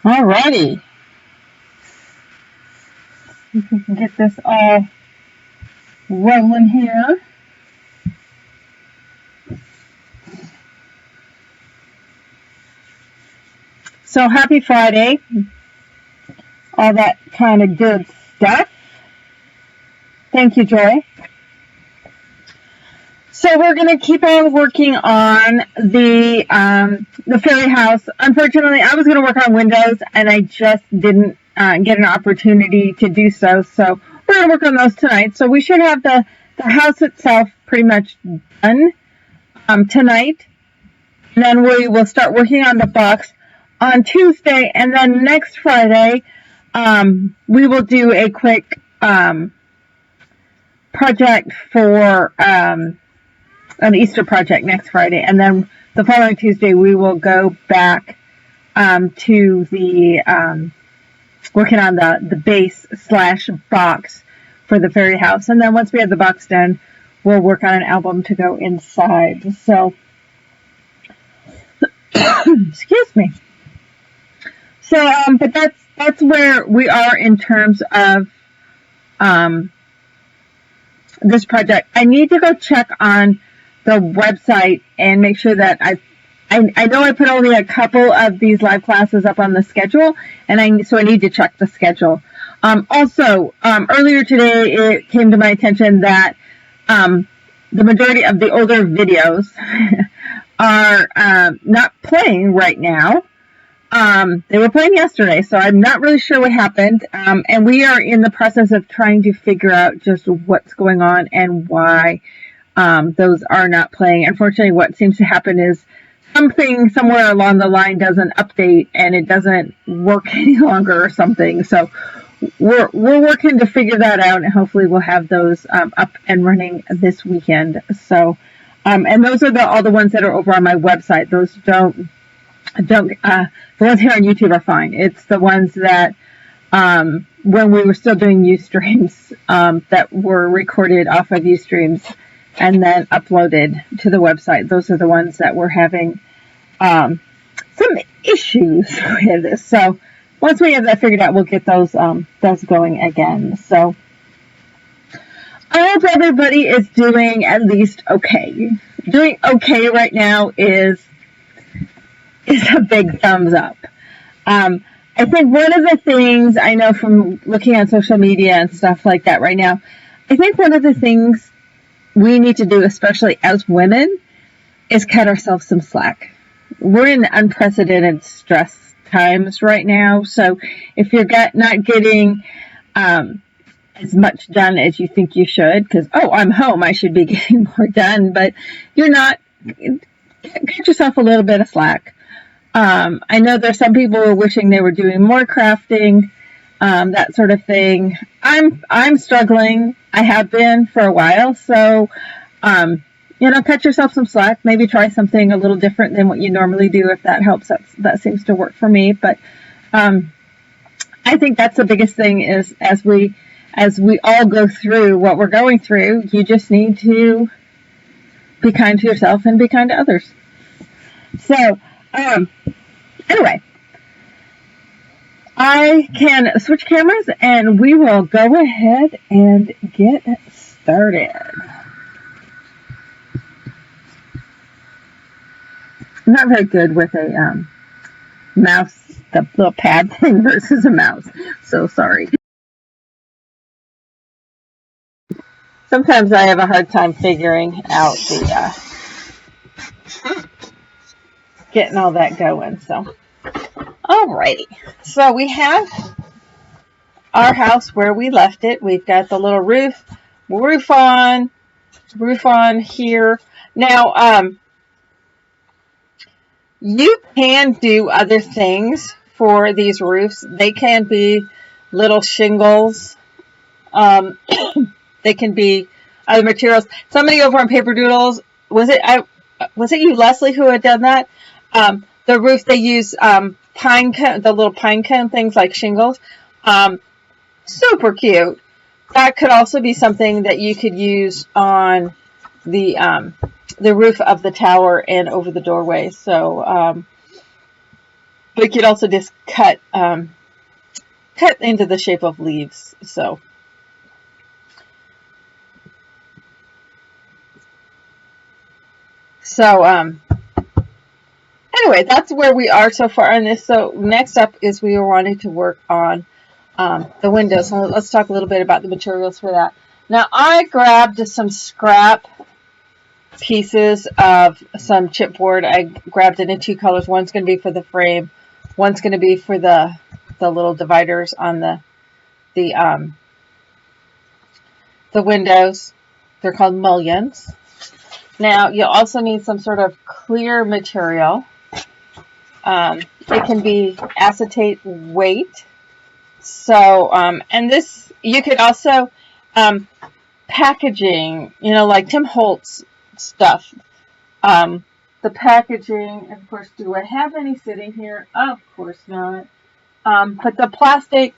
Alrighty. See if we can get this all rolling here. So happy Friday. All that kind of good stuff. Thank you, Joy. So we're going to keep on working on the fairy house. Unfortunately, I was going to work on windows, and I just didn't get an opportunity to do so. So we're going to work on those tonight. So we should have the house itself pretty much done tonight. And then we will start working on the box on Tuesday. And then next Friday, we will do a quick project for an Easter project next Friday, and then the following Tuesday we will go back to the working on the base / box for the fairy house, and then once we have the box done, we'll work on an album to go inside. So, excuse me. So, but that's where we are in terms of this project. I need to go check on the website and make sure that I know I put only a couple of these live classes up on the schedule, and so I need to check the schedule. Also, earlier today it came to my attention that the majority of the older videos are not playing right now. They were playing yesterday, so I'm not really sure what happened. And we are in the process of trying to figure out just what's going on and why those are not playing. Unfortunately, what seems to happen is something somewhere along the line doesn't update and it doesn't work any longer or something. So we're working to figure that out, and hopefully we'll have those up and running this weekend. So and those are all the ones that are over on my website. Those don't the ones here on YouTube are fine. It's the ones that when we were still doing Ustreams that were recorded off of Ustreams and then uploaded to the website. Those are the ones that were having some issues with. So once we have that figured out, we'll get those going again. So I hope everybody is doing at least okay. Doing okay right now is a big thumbs up. I think one of the things I know from looking at social media and stuff like that right now, I think one of the things we need to do, especially as women, is cut ourselves some slack. We're in unprecedented stress times right now, so if you're not getting as much done as you think you should, because, I'm home, I should be getting more done, but you're not, cut yourself a little bit of slack. I know there's some people who are wishing they were doing more crafting, that sort of thing. I'm struggling. I have been for a while. So, cut yourself some slack. Maybe try something a little different than what you normally do. If that helps, that seems to work for me. But, I think that's the biggest thing is as we all go through what we're going through, you just need to be kind to yourself and be kind to others. So, anyway, I can switch cameras and we will go ahead and get started. I'm not very good with a mouse, the little pad thing versus a mouse. So sorry. Sometimes I have a hard time figuring out the getting all that going. So, alrighty. So we have our house where we left it. We've got the little roof on here. Now, you can do other things for these roofs. They can be little shingles. They can be other materials. Somebody over on Paper Doodles, was it you, Leslie, who had done that? The roof, they use pine cone, the little pine cone things like shingles. Super cute. That could also be something that you could use on the roof of the tower and over the doorway. So, but you could also just cut into the shape of leaves. So anyway, that's where we are so far on this. So next up is we were wanting to work on the windows. So let's talk a little bit about the materials for that. Now I grabbed some scrap pieces of some chipboard. I grabbed it in two colors. One's going to be for the frame. One's going to be for the little dividers on the windows. They're called mullions. Now you'll also need some sort of clear material. It can be acetate weight. So, and this, you could also, packaging, like Tim Holtz stuff. The packaging, of course, do I have any sitting here? Of course not. But the plastic,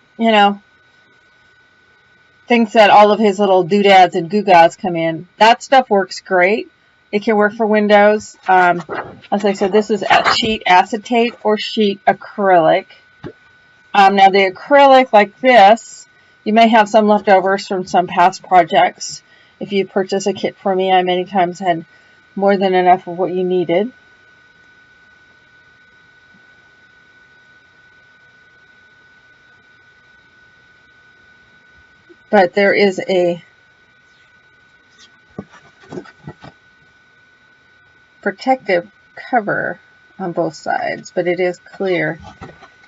things that all of his little doodads and goo-gaws come in, that stuff works great. It can work for windows. As I said, this is sheet acetate or sheet acrylic. Now the acrylic like this, you may have some leftovers from some past projects. If you purchase a kit for me, I many times had more than enough of what you needed. But there is a protective cover on both sides, but it is clear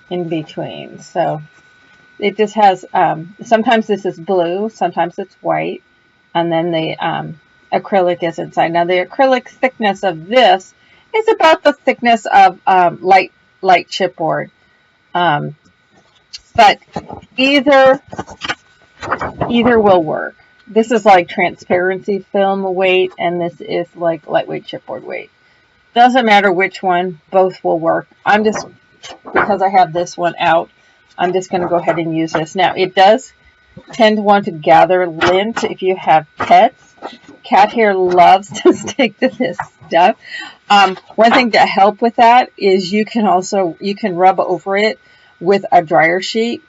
in between. So it just has, sometimes this is blue, sometimes it's white, and then the acrylic is inside. Now the acrylic thickness of this is about the thickness of light chipboard. But either will work. This is like transparency film weight, and this is like lightweight chipboard weight. Doesn't matter which one, both will work. I'm just, because I have this one out, I'm just going to go ahead and use this. Now, it does tend to want to gather lint if you have pets. Cat hair loves to stick to this stuff. One thing to help with that is you can rub over it with a dryer sheet.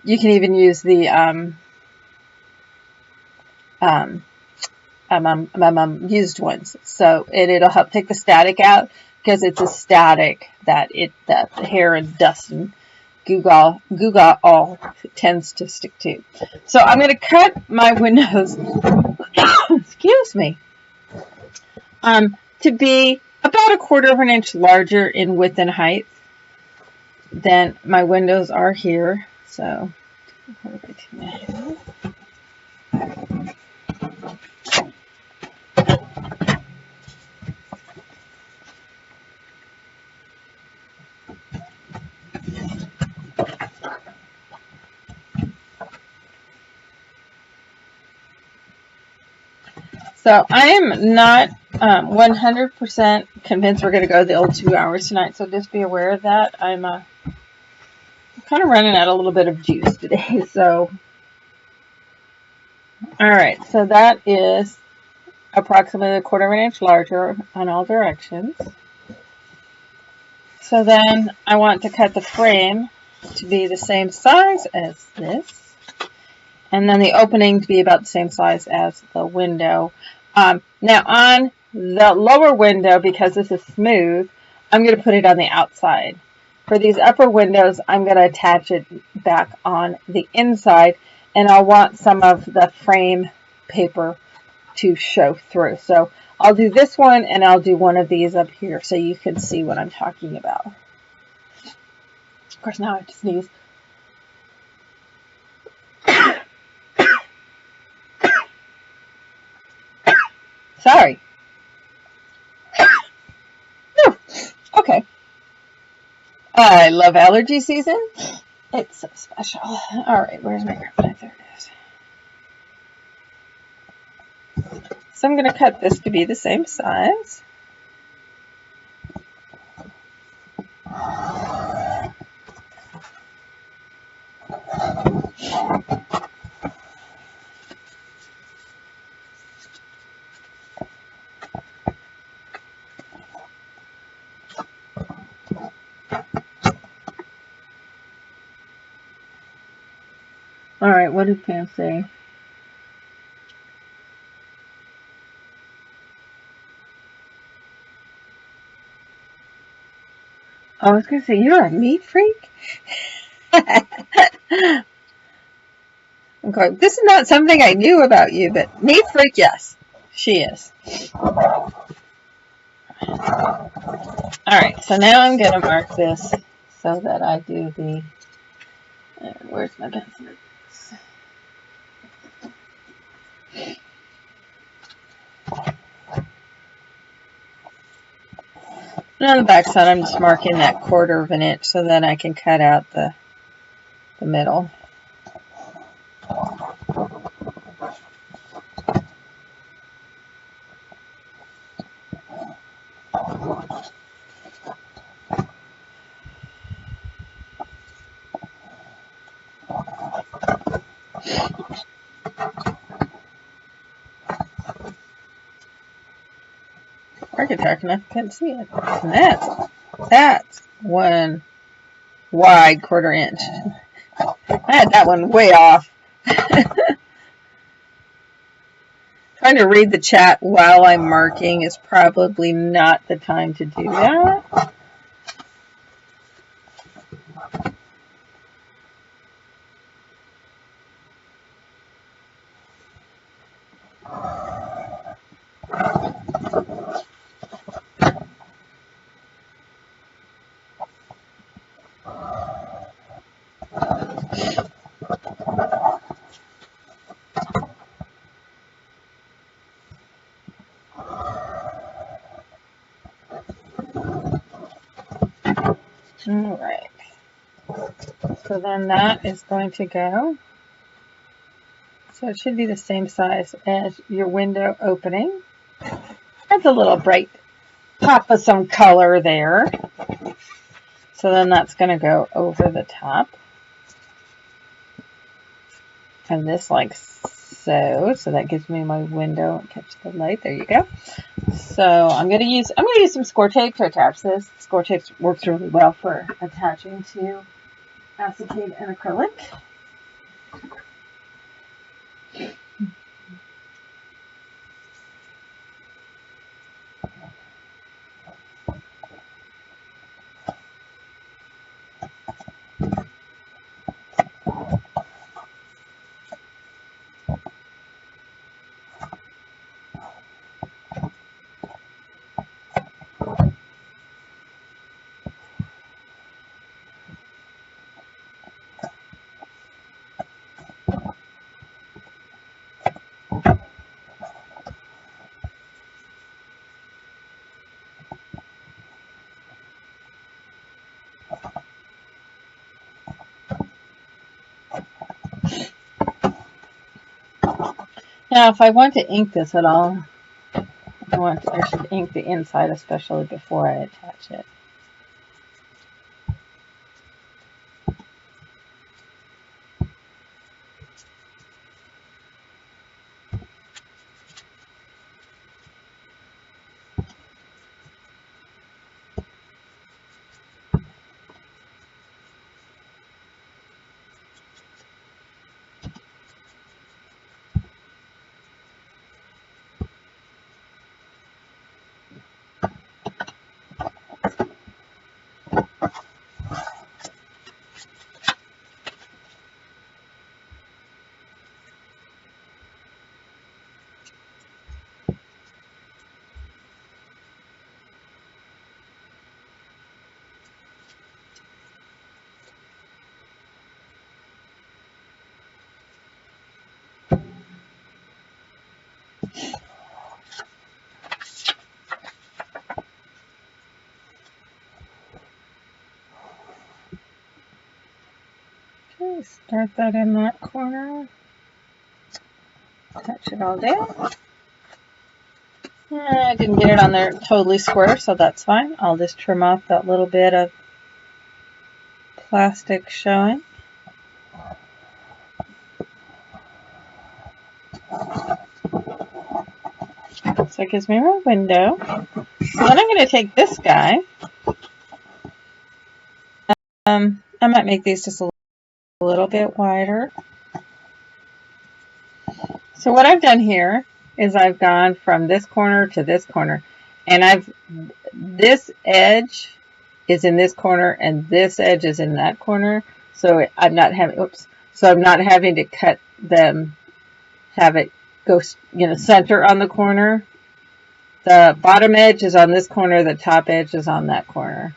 You can even use the used ones. So it'll help take the static out, because it's a static that the hair and dust and goo-gaw all tends to stick to. So I'm going to cut my windows, excuse me, to be about 1/4 of an inch larger in width and height than my windows are here. So So I am not 100% convinced we're going to go the old 2 hours tonight. So just be aware of that. I'm kind of running out a little bit of juice today. So, all right. So that is approximately 1/4 of an inch larger on all directions. So then I want to cut the frame to be the same size as this. And then the opening to be about the same size as the window. Now on the lower window, because this is smooth, I'm going to put it on the outside. For these upper windows, I'm going to attach it back on the inside, and I'll want some of the frame paper to show through. So I'll do this one, and I'll do one of these up here so you can see what I'm talking about. Of course, now I have to sneeze. Sorry. Okay. I love allergy season. It's so special. All right, where's my graphic? There it is. So I'm going to cut this to be the same size. All right, what did Pam say? I was going to say, you're a neat freak? Okay, this is not something I knew about you, but neat freak, yes, she is. Alright, so now I'm going to mark this so that I do the... where's my pencil? And on the back side, I'm just marking that 1/4 of an inch so that I can cut out the middle. Mark it dark enough, I couldn't see it. And that's one wide 1/4 inch. I had that one way off. Trying to read the chat while I'm marking is probably not the time to do that. Alright, so then that is going to go. So it should be the same size as your window opening. That's a little bright pop of some color there. So then that's going to go over the top. And this like so. So that gives me my window. Catch the light. There you go. So I'm going to use some score tape to attach this. Score tape works really well for attaching to acetate and acrylic. Now, if I want to ink this at all, I should ink the inside, especially before I attach it. Okay, start that in that corner. Touch it all down. I didn't get it on there totally square, so that's fine. I'll just trim off that little bit of plastic showing. So it gives me my window. So then I'm going to take this guy. I might make these just a little bit wider. So what I've done here is I've gone from this corner to this corner, and this edge is in this corner and this edge is in that corner. So I'm not having to cut them, have it go, center on the corner. The bottom edge is on this corner, the top edge is on that corner.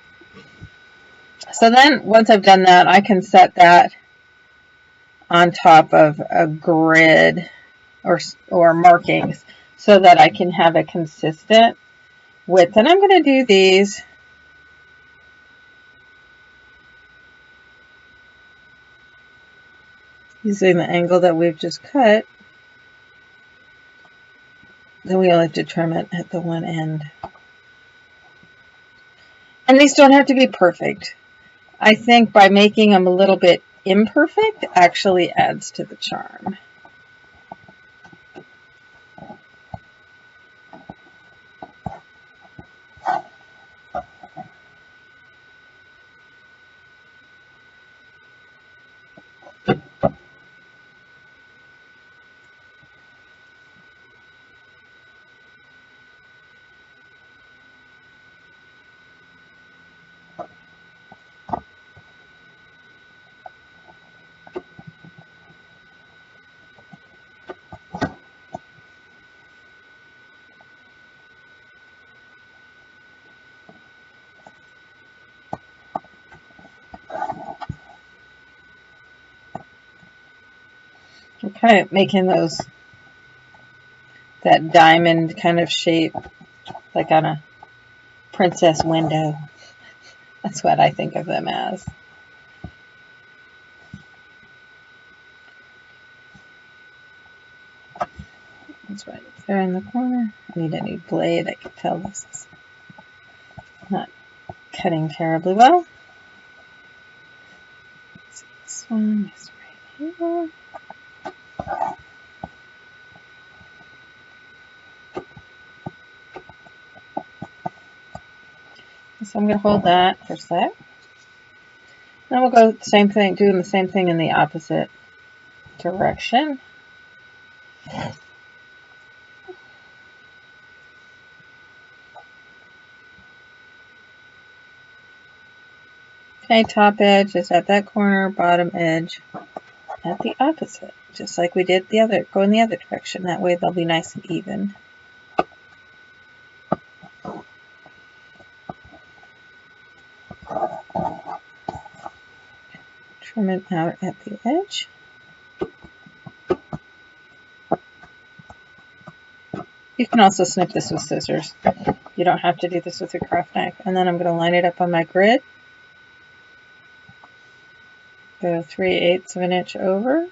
So then once I've done that, I can set that on top of a grid or markings so that I can have a consistent width. And I'm going to do these using the angle that we've just cut. Then we only have to trim it at the one end. And these don't have to be perfect. I think by making them a little bit imperfect actually adds to the charm. Okay, making that diamond kind of shape, like on a princess window. That's what I think of them as. That's right up there in the corner. I need a new blade. I can tell this is not cutting terribly well. So this one is right here. So I'm going to hold that for a sec. Then we'll go the same thing, doing the same thing in the opposite direction. Okay, top edge is at that corner, bottom edge at the opposite, just like we did go in the other direction. That way they'll be nice and even. Trim it out at the edge. You can also snip this with scissors. You don't have to do this with your craft knife. And then I'm going to line it up on my grid. Go 3/8 of an inch over.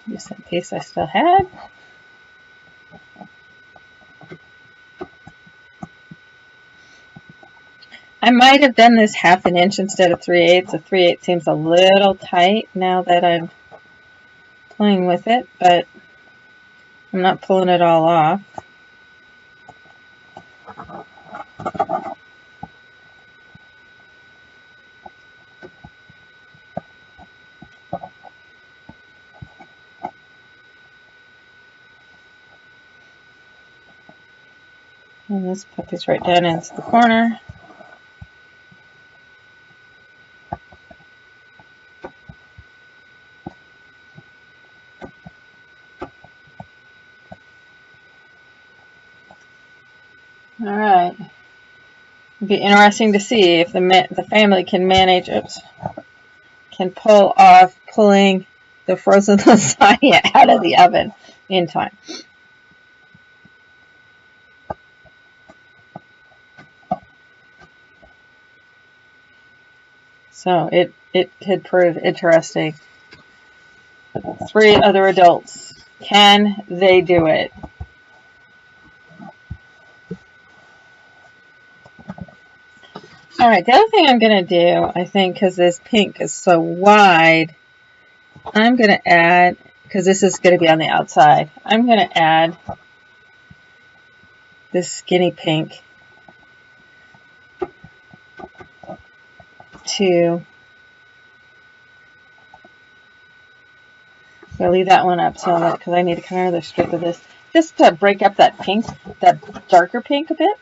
Use that piece I still had. I might have done this 1/2 inch instead of 3/8. The 3/8 seems a little tight now that I'm playing with it, but I'm not pulling it all off. And this puppy's right down into the corner. All right. It'd be interesting to see if the family can manage, can pull off pulling the frozen lasagna out of the oven in time. So it could prove interesting. 3 other adults. Can they do it? Alright, the other thing I'm going to do, I think, because this pink is so wide, I'm going to add, because this is going to be on the outside, I'm going to add this skinny pink to, I'll leave that one up so that, because I need to cut another strip of this, just to break up that pink, that darker pink a bit.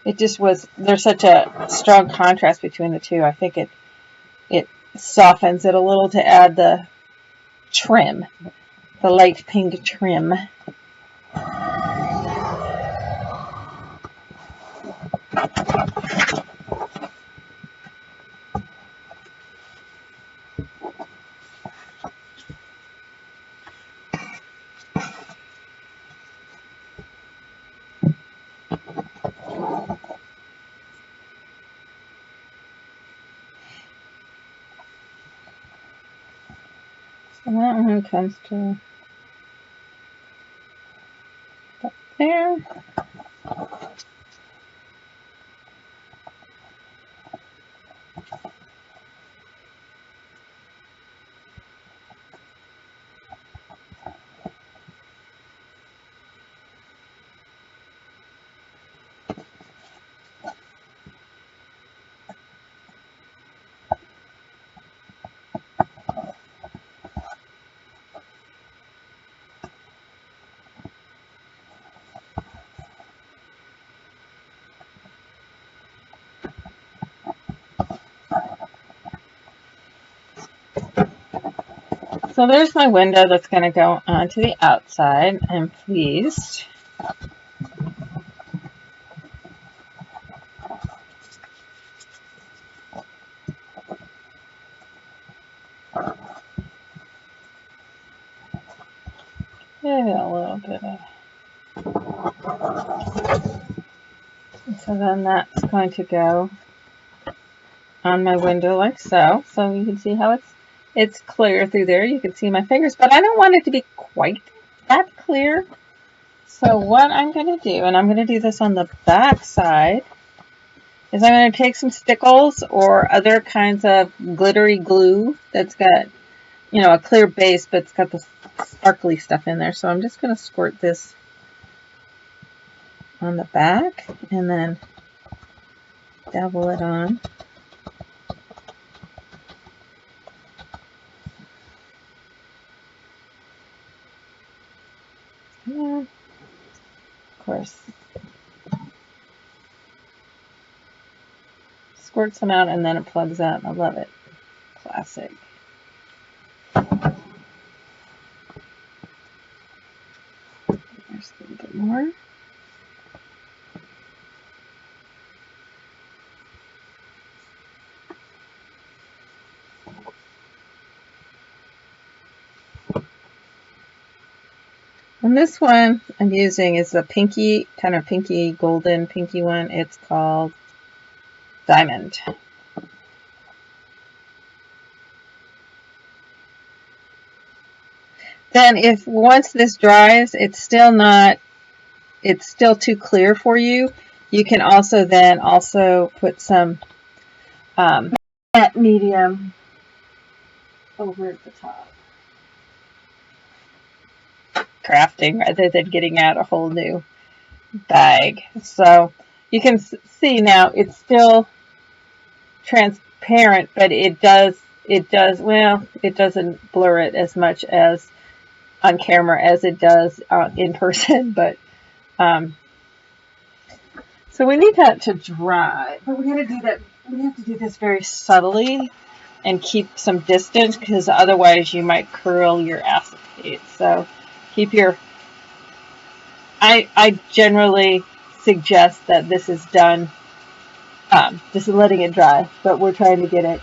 It just was, there's such a strong contrast between the two. I think it softens it a little to add the trim, the light pink trim. So that one comes to up there. So there's my window that's going to go onto the outside. I'm pleased. Maybe a little bit of. So then that's going to go on my window like so. So you can see how it's clear through there. You can see my fingers, but I don't want it to be quite that clear. So what I'm going to do, and I'm going to do this on the back side, is I'm going to take some stickles or other kinds of glittery glue that's got, you know, a clear base, but it's got the sparkly stuff in there. So I'm just going to squirt this on the back and then dabble it on. Yeah, of course. Squirt some out and then it plugs out. I love it. Classic. There's a little bit more. And this one I'm using is a pinky, kind of pinky, golden pinky one. It's called Diamond. Then if once this dries, it's still too clear for you, you can also then put some matte medium over at the top. Crafting rather than getting out a whole new bag. So you can see now it's still transparent, but it doesn't blur it as much as on camera as it does in person. But so we need that to dry, but we got to do that. We have to do this very subtly and keep some distance, because otherwise you might curl your acetate. So keep your. I generally suggest that this is done just letting it dry, but we're trying to get it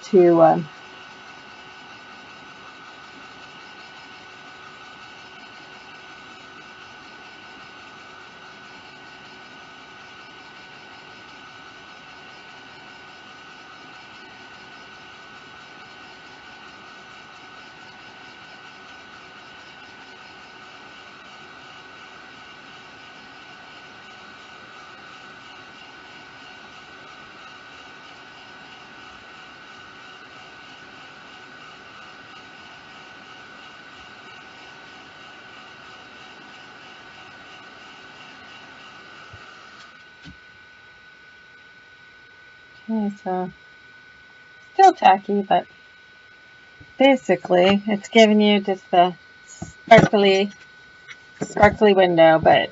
to Okay, so still tacky, but basically it's giving you just the sparkly window, but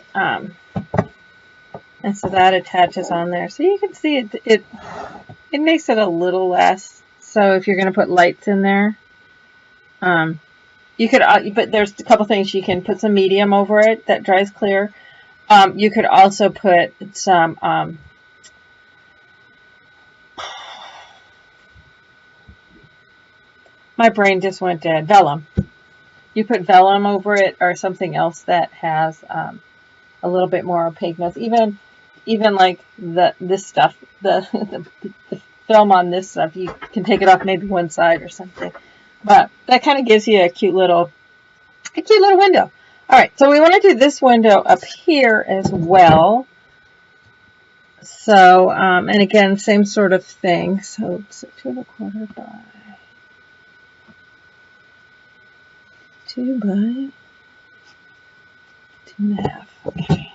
and so that attaches on there. So you can see it makes it a little less. So if you're going to put lights in there, you could, but there's a couple things. You can put some medium over it that dries clear. You could also put some, my brain just went dead, vellum. You put vellum over it or something else that has a little bit more opaqueness. Even like this stuff, the film on this stuff, you can take it off maybe one side or something. But that kind of gives you a cute little window. All right, so we want to do this window up here as well. So, and again, same sort of thing. So, 2¼ by 2 by 2½. Okay.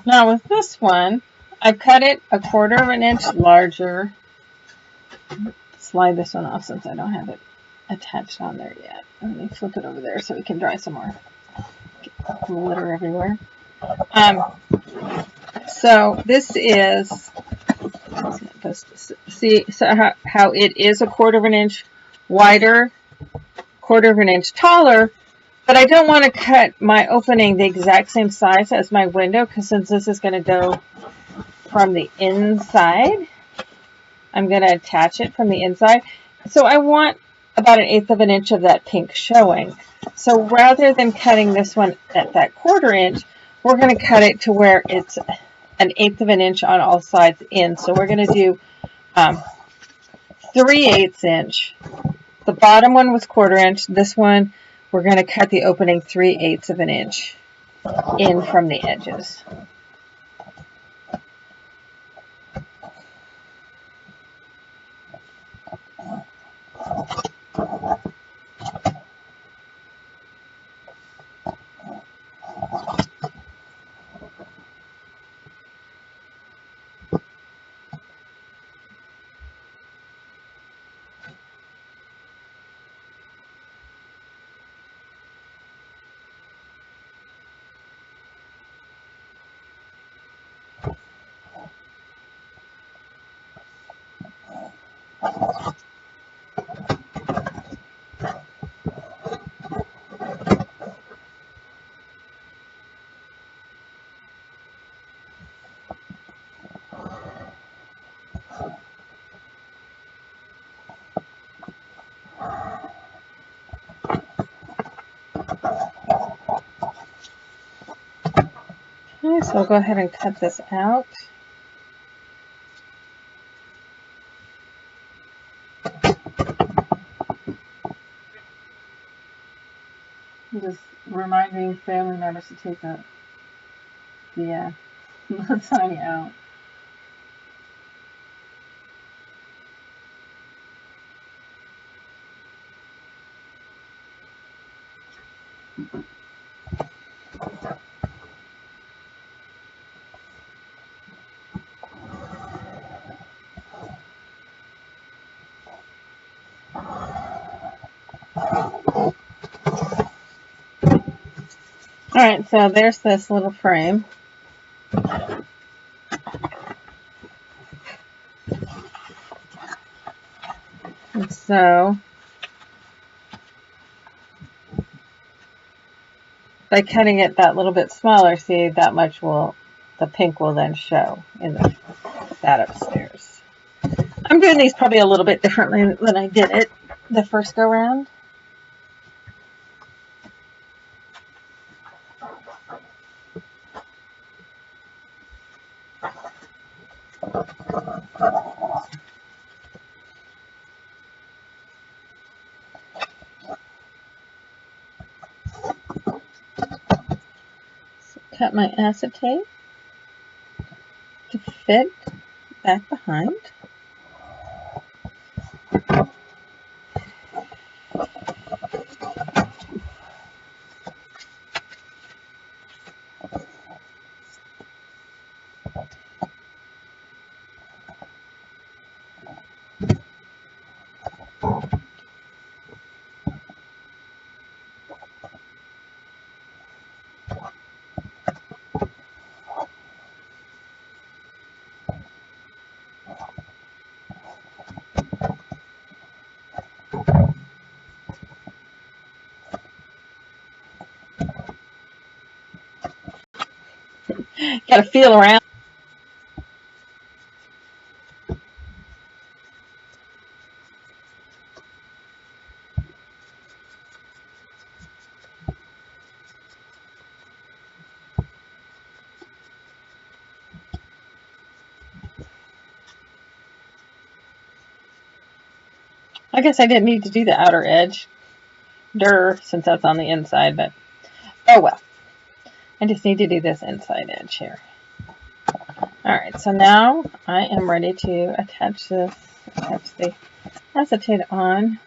Now with this one, I've cut it 1/4 inch larger. Slide this one off since I don't have it attached on there yet. Let me flip it over there so we can dry some more. Get glitter everywhere. So this is, see so how it is 1/4 inch wider, 1/4 inch taller, but I don't want to cut my opening the exact same size as my window, because since this is going to go from the inside, I'm going to attach it from the inside. So I want about 1/8 inch of that pink showing. So rather than cutting this one at that 1/4 inch, we're going to cut it to where it's 1/8 inch on all sides in. So we're going to do 3/8 inch. The bottom one was 1/4 inch. This one, we're going to cut the opening 3/8 inch in from the edges. Okay, so I'll go ahead and cut this out. I'm just reminding family members to take the lasagna out. Alright, so there's this little frame. And so by cutting it that little bit smaller, see, that much the pink will then show in that upstairs. I'm doing these probably a little bit differently than I did it the first go round. cut my acetate to fit back behind. Got to feel around. I guess I didn't need to do the outer edge, since that's on the inside, but oh well. I just need to do this inside edge here. Alright, so now I am ready to attach the acetate on.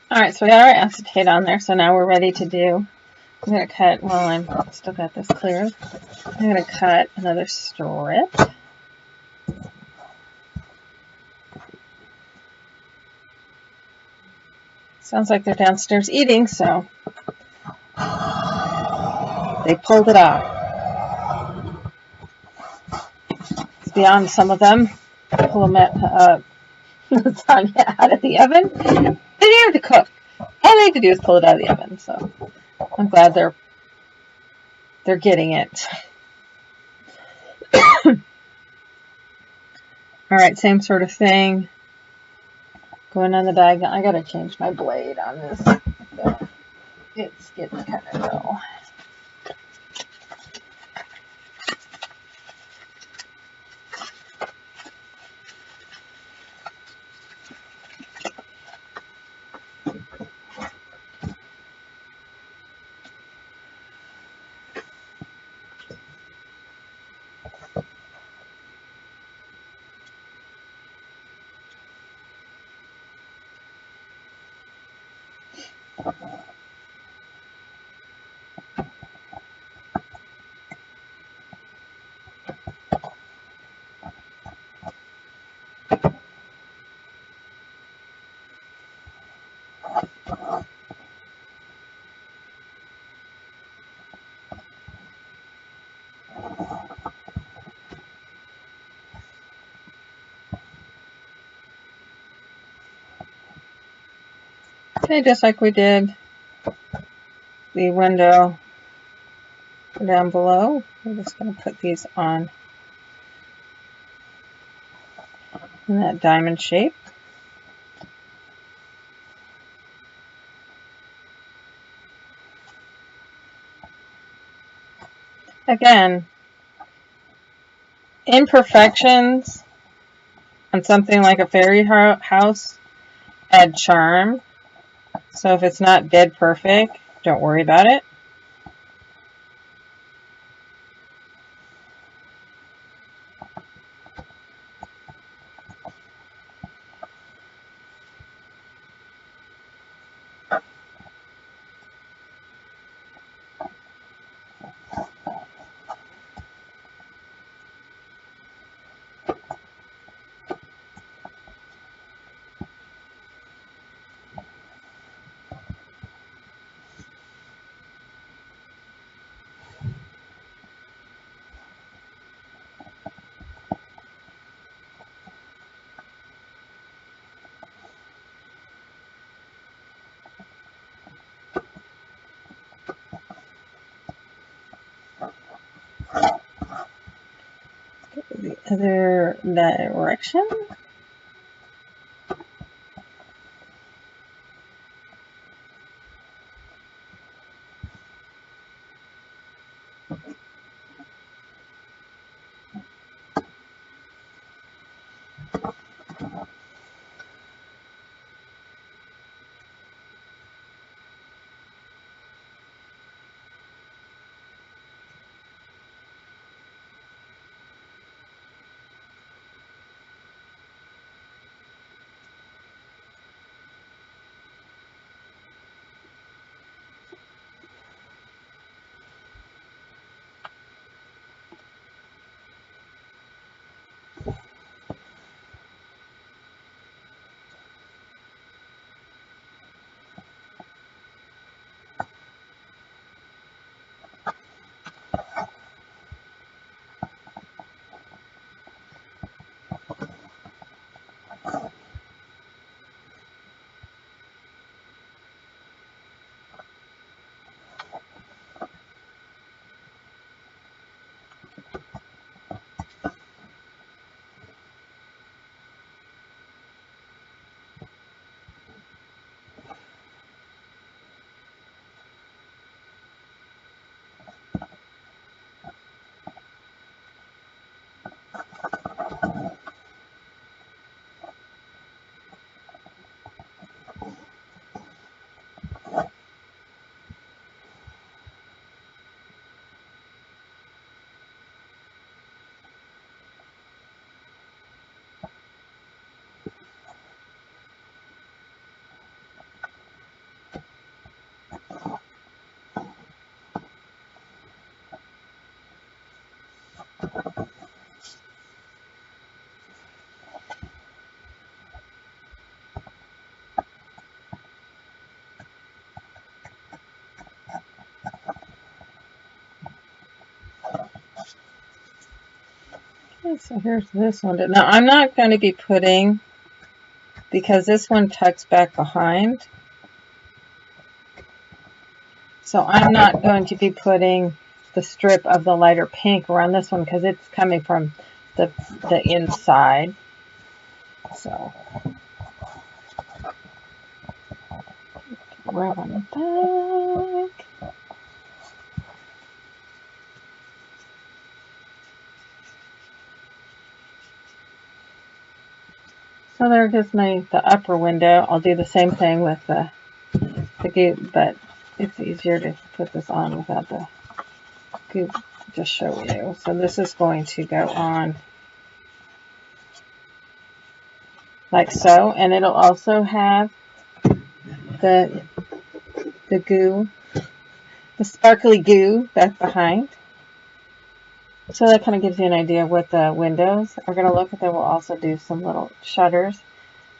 Alright, so we got our acetate on there, so now we're ready to do, I'm going to cut, while I'm still got this clear, I'm going to cut another strip. Sounds like they're downstairs eating, so they pulled it out. It's beyond some of them. Pull them lasagna out of the oven. They didn't have to cook. All they have to do is pull it out of the oven. So I'm glad they're getting it. All right, same sort of thing. Going on the diagonal. I gotta change my blade on this. It's getting kind of low. Okay, just like we did the window down below, we're just going to put these on in that diamond shape. Again, imperfections on something like a fairy house add charm. So if it's not dead perfect, don't worry about it. other direction. Okay, so here's this one. Now I'm not going to be putting, because this one tucks back behind, so I'm not going to be putting the strip of the lighter pink around this one because it's coming from the inside. So run back. So there goes the upper window. I'll do the same thing with the goop, but it's easier to put this on without the goop to show you. So this is going to go on like so, and it'll also have the goo, the sparkly goo back behind. So that kind of gives you an idea of what the windows are going to look like. Then we'll also do some little shutters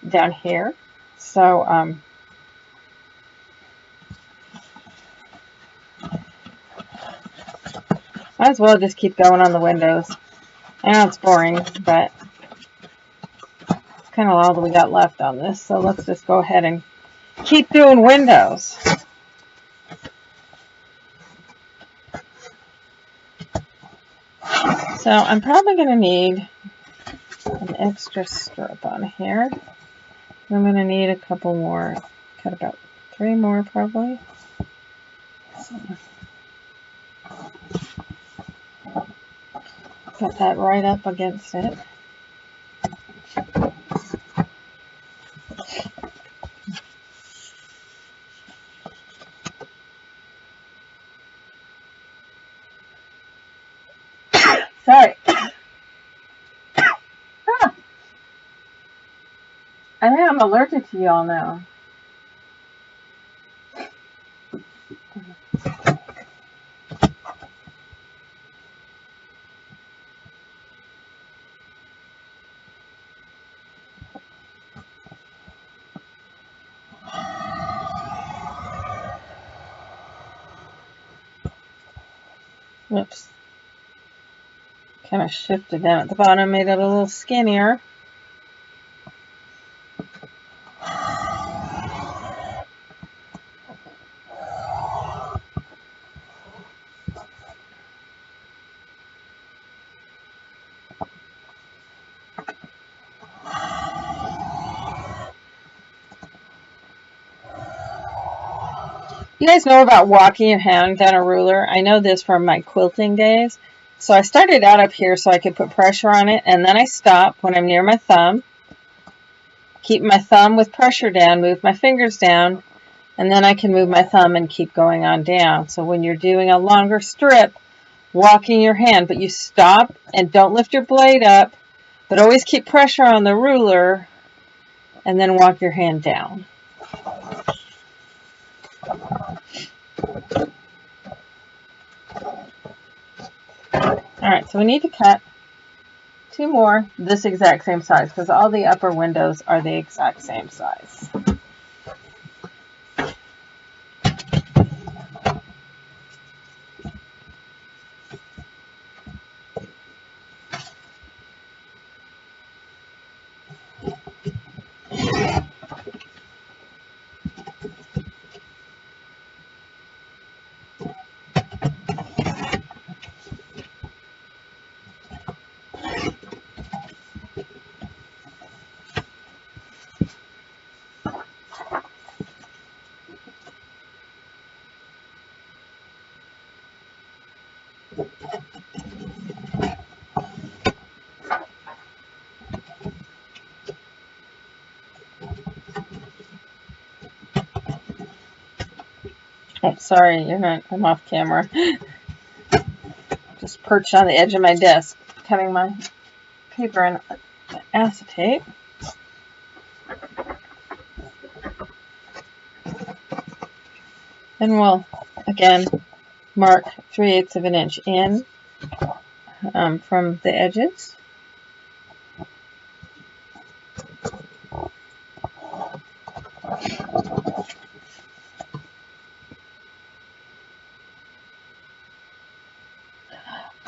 down here. So might as well just keep going on the windows. I know it's boring, but it's kind of all that we got left on this. So let's just go ahead and keep doing windows. So I'm probably going to need an extra strip on here. I'm going to need a couple more. Cut about 3 more probably. So, put that right up against it. Sorry. Ah, I think I'm allergic to y'all now. Whoops. Kind of shifted down at the bottom, made it a little skinnier. You guys know about walking your hand down a ruler? I know this from my quilting days. So I started out up here so I could put pressure on it, and then I stop when I'm near my thumb, keep my thumb with pressure down, move my fingers down, and then I can move my thumb and keep going on down. So when you're doing a longer strip, walking your hand, but you stop and don't lift your blade up, but always keep pressure on the ruler and then walk your hand down. Alright, so we need to cut 2 more this exact same size because all the upper windows are the exact same size. Oh, sorry, you're not. I'm off camera. Just perched on the edge of my desk, cutting my paper and acetate. Then we'll, again, mark 3/8 of an inch in from the edges.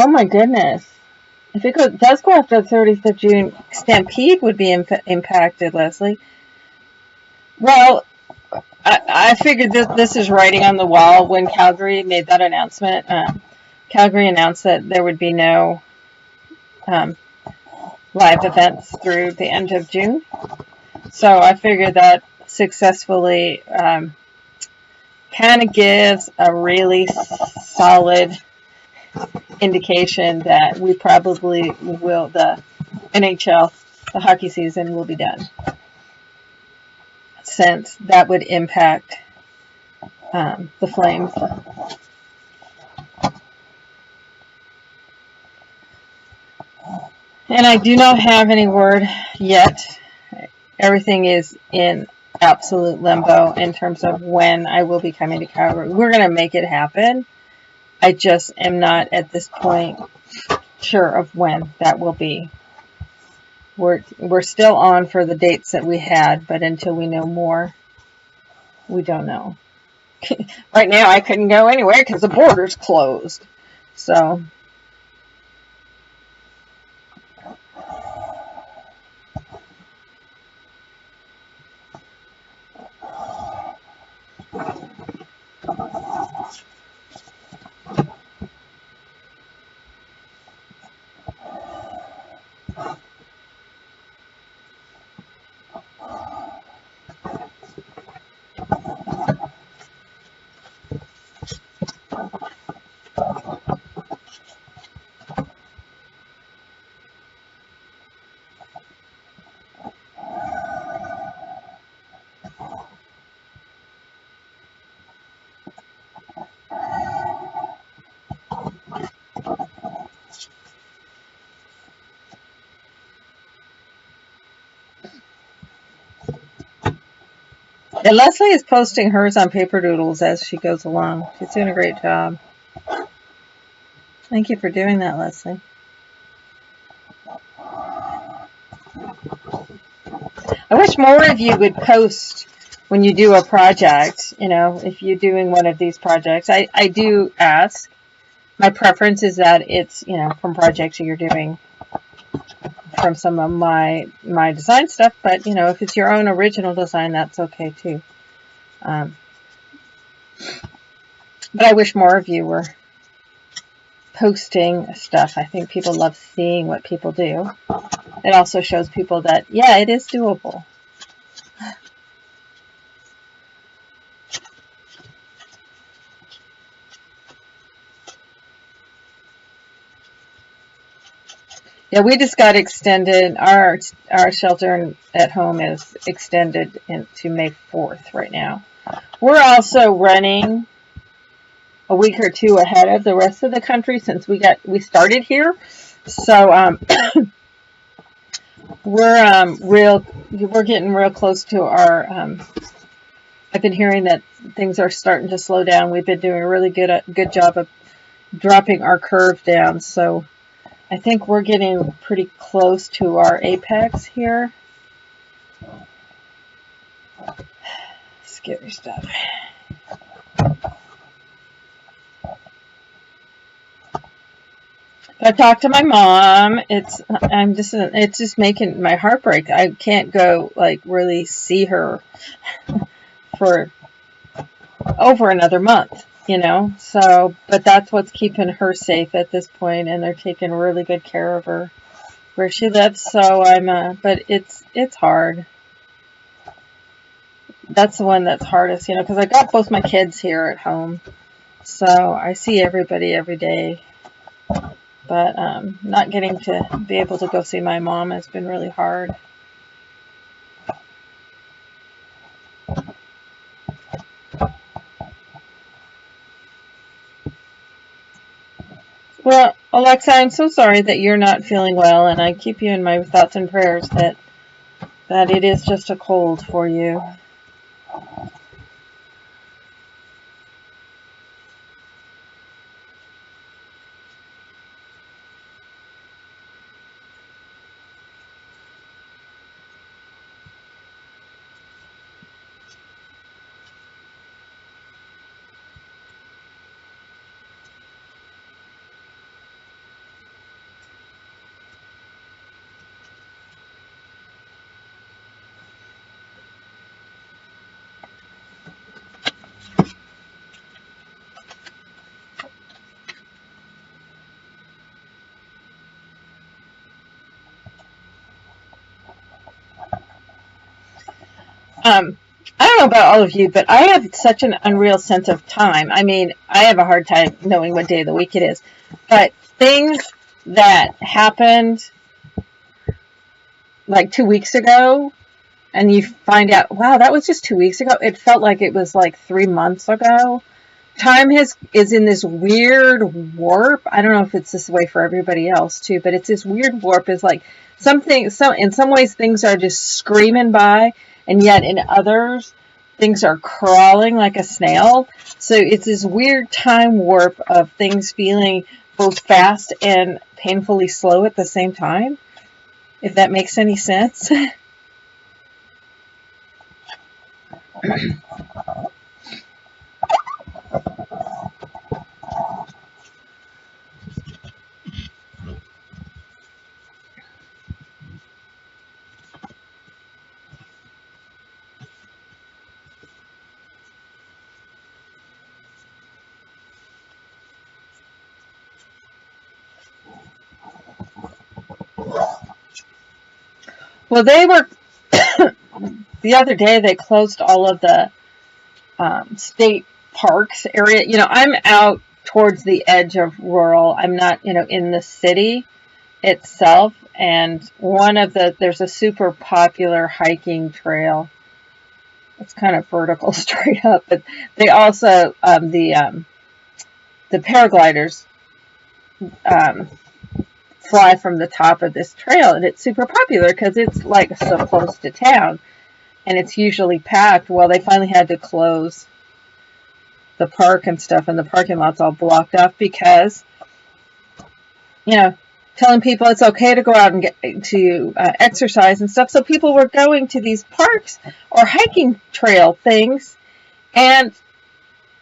Oh my goodness. If it does go after the 30th of June, Stampede would be impacted, Leslie. Well, I figured that this is writing on the wall when Calgary made that announcement. Calgary announced that there would be no live events through the end of June. So I figured that successfully kind of gives a really solid indication that we probably will, the NHL, the hockey season will be done. Since that would impact the Flames. And I do not have any word yet. Everything is in absolute limbo in terms of when I will be coming to Calgary. We're going to make it happen. I just am not at this point sure of when that will be. We're still on for the dates that we had, but until we know more, we don't know. Right now, I couldn't go anywhere because the border's closed. So and Leslie is posting hers on Paper Doodles as she goes along. She's doing a great job. Thank you for doing that, Leslie. I wish more of you would post when you do a project, if you're doing one of these projects. I do ask. My preference is that it's, from projects you're doing from some of my design stuff, but, if it's your own original design, that's okay too. But I wish more of you were posting stuff. I think people love seeing what people do. It also shows people that, yeah, it is doable. Yeah, we just got extended. Our shelter at home is extended into May 4th right now. We're also running a week or two ahead of the rest of the country since we started here. So we're getting real close to our. I've been hearing that things are starting to slow down. We've been doing a really good job of dropping our curve down. So I think we're getting pretty close to our apex here. Scary stuff. I talked to my mom. It's just making my heart break. I can't go like really see her for over another month, So, but that's what's keeping her safe at this point, and they're taking really good care of her where she lives. So but it's hard. That's the one that's hardest, because I got both my kids here at home, so I see everybody every day. But not getting to be able to go see my mom has been really hard. Well, Alexa, I'm so sorry that you're not feeling well, and I keep you in my thoughts and prayers that it is just a cold for you. I don't know about all of you, but I have such an unreal sense of time. I mean, I have a hard time knowing what day of the week it is. But things that happened like 2 weeks ago, and you find out, wow, that was just 2 weeks ago. It felt like it was like 3 months ago. Time is in this weird warp. I don't know if it's this way for everybody else too, but it's this weird warp. It's like in some ways things are just screaming by, and yet in others things are crawling like a snail. So it's this weird time warp of things feeling both fast and painfully slow at the same time, if that makes any sense. Well, they were the other day they closed all of the state parks area. I'm out towards the edge of rural. I'm not, in the city itself. And there's a super popular hiking trail. It's kind of vertical straight up, but they also, the paragliders, fly from the top of this trail, and it's super popular because it's like so close to town, and it's usually packed. Well, they finally had to close the park and stuff, and the parking lot's all blocked off because, telling people it's okay to go out and get to exercise and stuff. So people were going to these parks or hiking trail things, and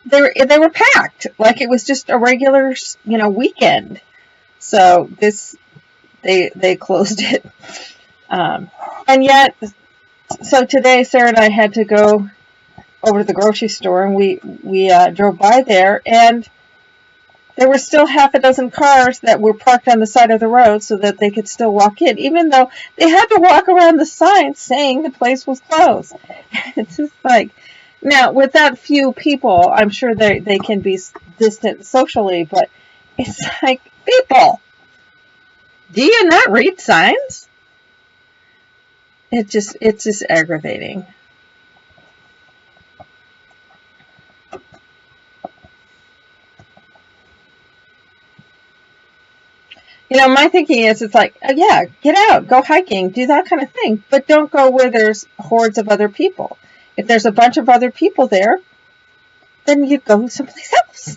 they were packed like it was just a regular, weekend. So they closed it, and yet, so today Sarah and I had to go over to the grocery store, and we drove by there, and there were still half a dozen cars that were parked on the side of the road so that they could still walk in, even though they had to walk around the sign saying the place was closed. It's just like, now with that few people, I'm sure they can be distant socially, but it's like, people, Do you not read signs? It's just aggravating. My thinking is, it's like, yeah, get out, go hiking, do that kind of thing, but don't go where there's hordes of other people. If there's a bunch of other people there, then you go someplace else.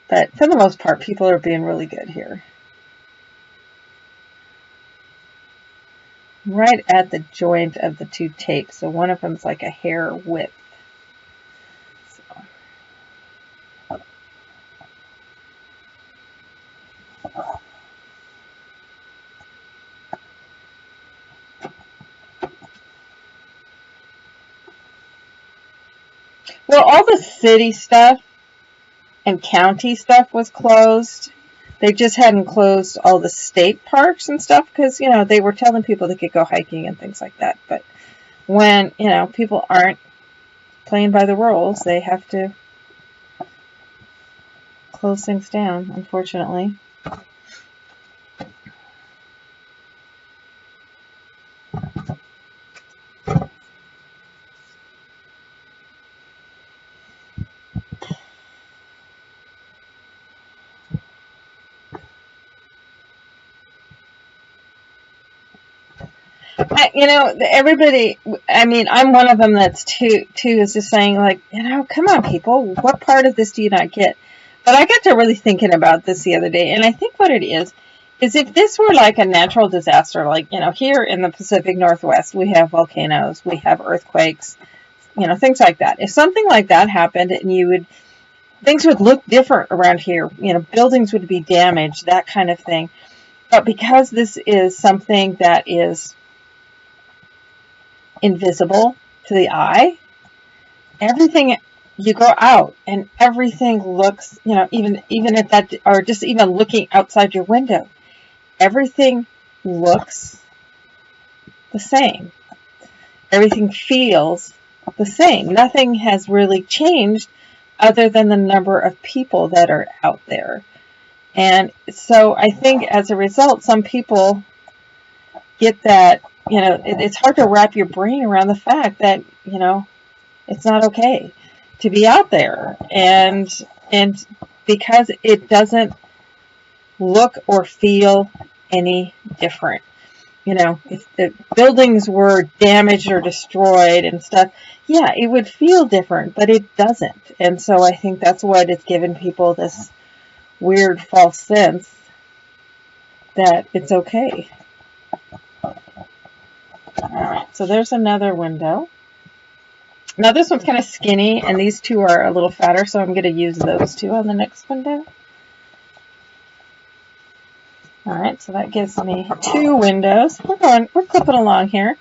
But for the most part, people are being really good here. Right at the joint of the two tapes, so one of them's like a hair width. Well, all the city stuff and county stuff was closed. They just hadn't closed all the state parks and stuff because, they were telling people they could go hiking and things like that. But when, people aren't playing by the rules, they have to close things down, unfortunately. Everybody, I'm one of them that's too is just saying, like, come on, people, what part of this do you not get? But I got to really thinking about this the other day, and I think what it is if this were like a natural disaster, like, here in the Pacific Northwest, we have volcanoes, we have earthquakes, things like that. If something like that happened, and things would look different around here, buildings would be damaged, that kind of thing. But because this is something that is invisible to the eye, everything, you go out and everything looks, even at that, or just even looking outside your window, everything looks the same. Everything feels the same. Nothing has really changed other than the number of people that are out there. And so I think as a result, some people get that, it's hard to wrap your brain around the fact that, it's not okay to be out there. And because it doesn't look or feel any different. If the buildings were damaged or destroyed and stuff, yeah, it would feel different, but it doesn't. And so I think that's what it's given people this weird false sense that it's okay. Alright, so there's another window. Now this one's kind of skinny, and these two are a little fatter, so I'm going to use those two on the next window. Alright, so that gives me 2 windows. We're clipping along here.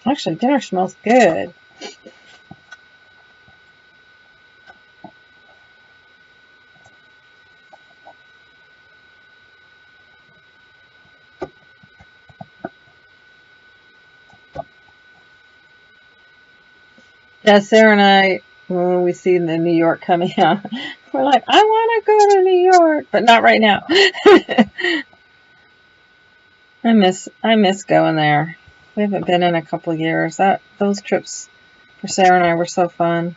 Actually, dinner smells good. Yeah, Sarah and I, when we see the New York coming out, we're like, I want to go to New York, but not right now. I miss going there. We haven't been in a couple of years. Those trips for Sarah and I were so fun.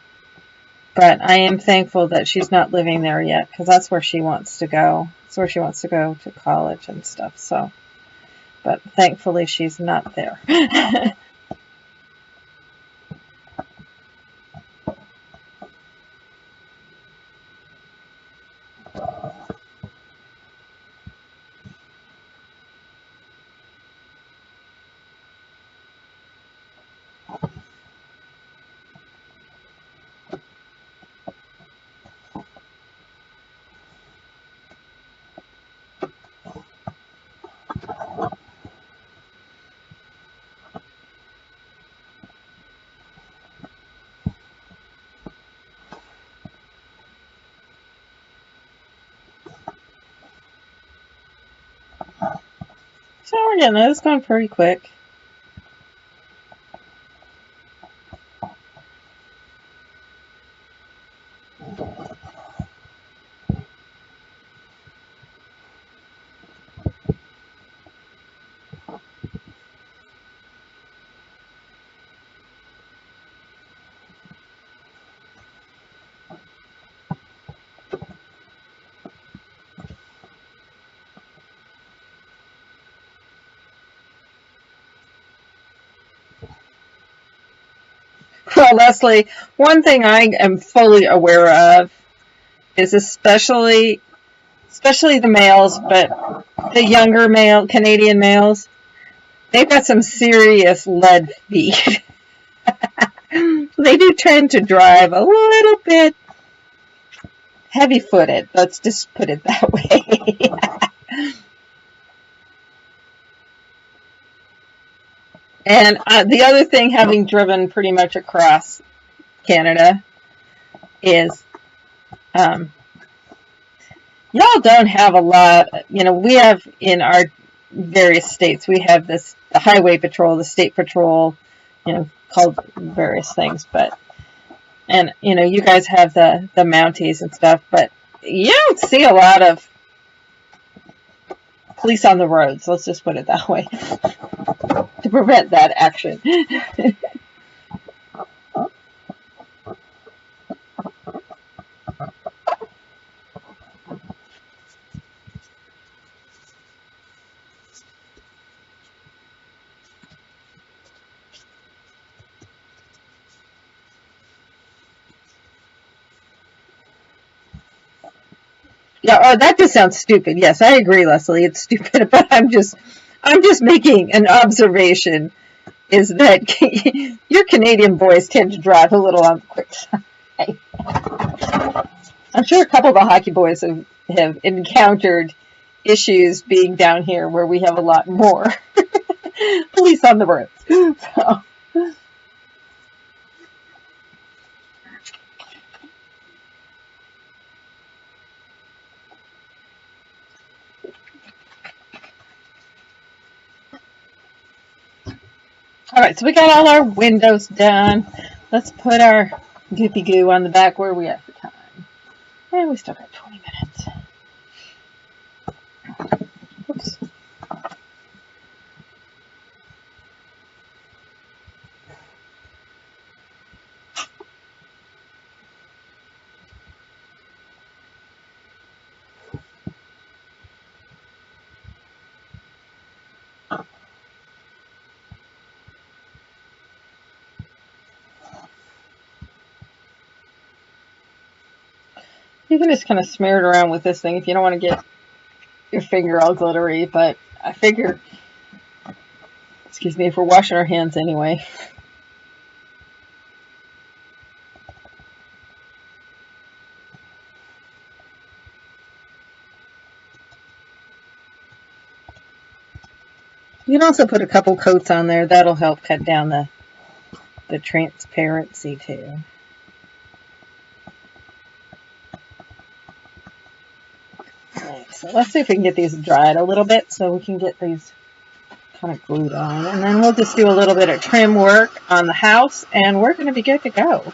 But I am thankful that she's not living there yet, because that's where she wants to go. That's where she wants to go to college and stuff. So, but thankfully she's not there. So we're getting this going pretty quick. Well, Leslie, one thing I am fully aware of is especially the males, but the younger male Canadian males, they've got some serious lead feet. They do tend to drive a little bit heavy-footed. Let's just put it that way. And the other thing, having driven pretty much across Canada, is y'all don't have a lot. We have in our various states, we have the highway patrol, the state patrol, called various things, and you guys have the Mounties and stuff, but you don't see a lot of police on the roads. Let's just put it that way to prevent that action. Yeah, oh, that just sounds stupid. Yes, I agree, Leslie. It's stupid, but I'm just making an observation. Is that your Canadian boys tend to drive a little on the quick side. I'm sure a couple of the hockey boys have encountered issues being down here where we have a lot more police on the roads. So. All right, so we got all our windows done. Let's put our goopy goo on the back. Where are we at for time? And we still got 20 minutes. Oops. You can just kind of smear it around with this thing if you don't want to get your finger all glittery, but I figure, excuse me, if we're washing our hands anyway. You can also put a couple coats on there. That'll help cut down the transparency too. Alright, so let's see if we can get these dried a little bit so we can get these kind of glued on. And then we'll just do a little bit of trim work on the house and we're going to be good to go.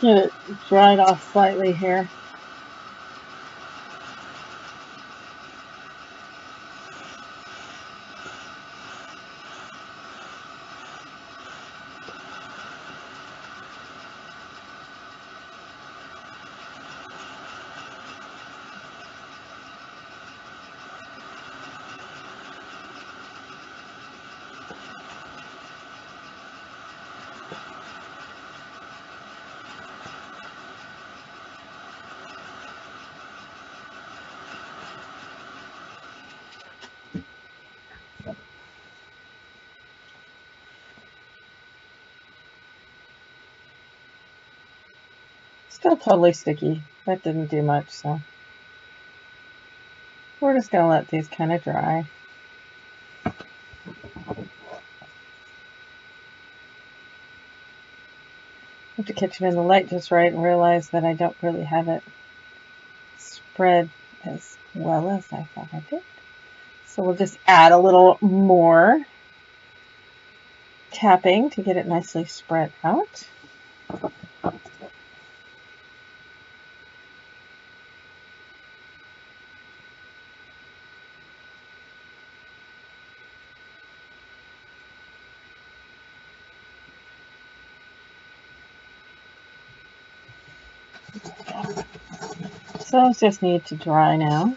Get it dried off slightly here. Still totally sticky. That didn't do much, so we're just going to let these kind of dry. I have to catch it in the light just right and realize that I don't really have it spread as well as I thought I did. So we'll just add a little more tapping to get it nicely spread out. So those just need to dry now.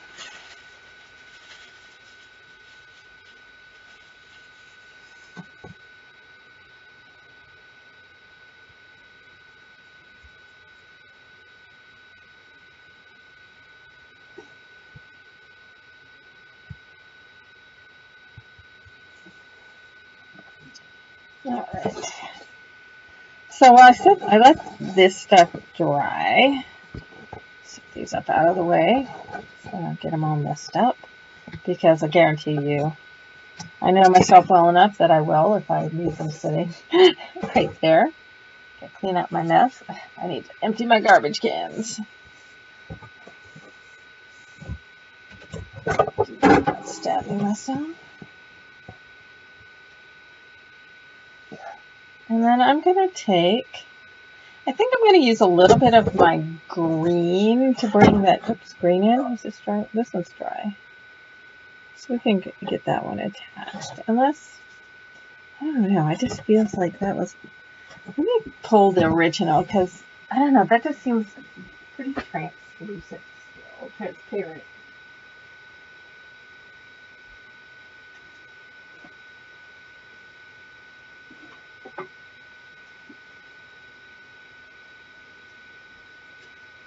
All right. So I let this stuff dry. Set these up out of the way so I don't get them all messed up, because I guarantee you, I know myself well enough that I will if I leave them sitting right there. Okay, clean up my mess. I need to empty my garbage cans. Stabbing myself. And then I'm going to take, I think I'm going to use a little bit of my green to bring that, oops, green in. Is this dry? This one's dry. So we can get that one attached. Unless, I don't know, it just feels like that was, let me pull the original, because, I don't know, that just seems pretty translucent still, transparent.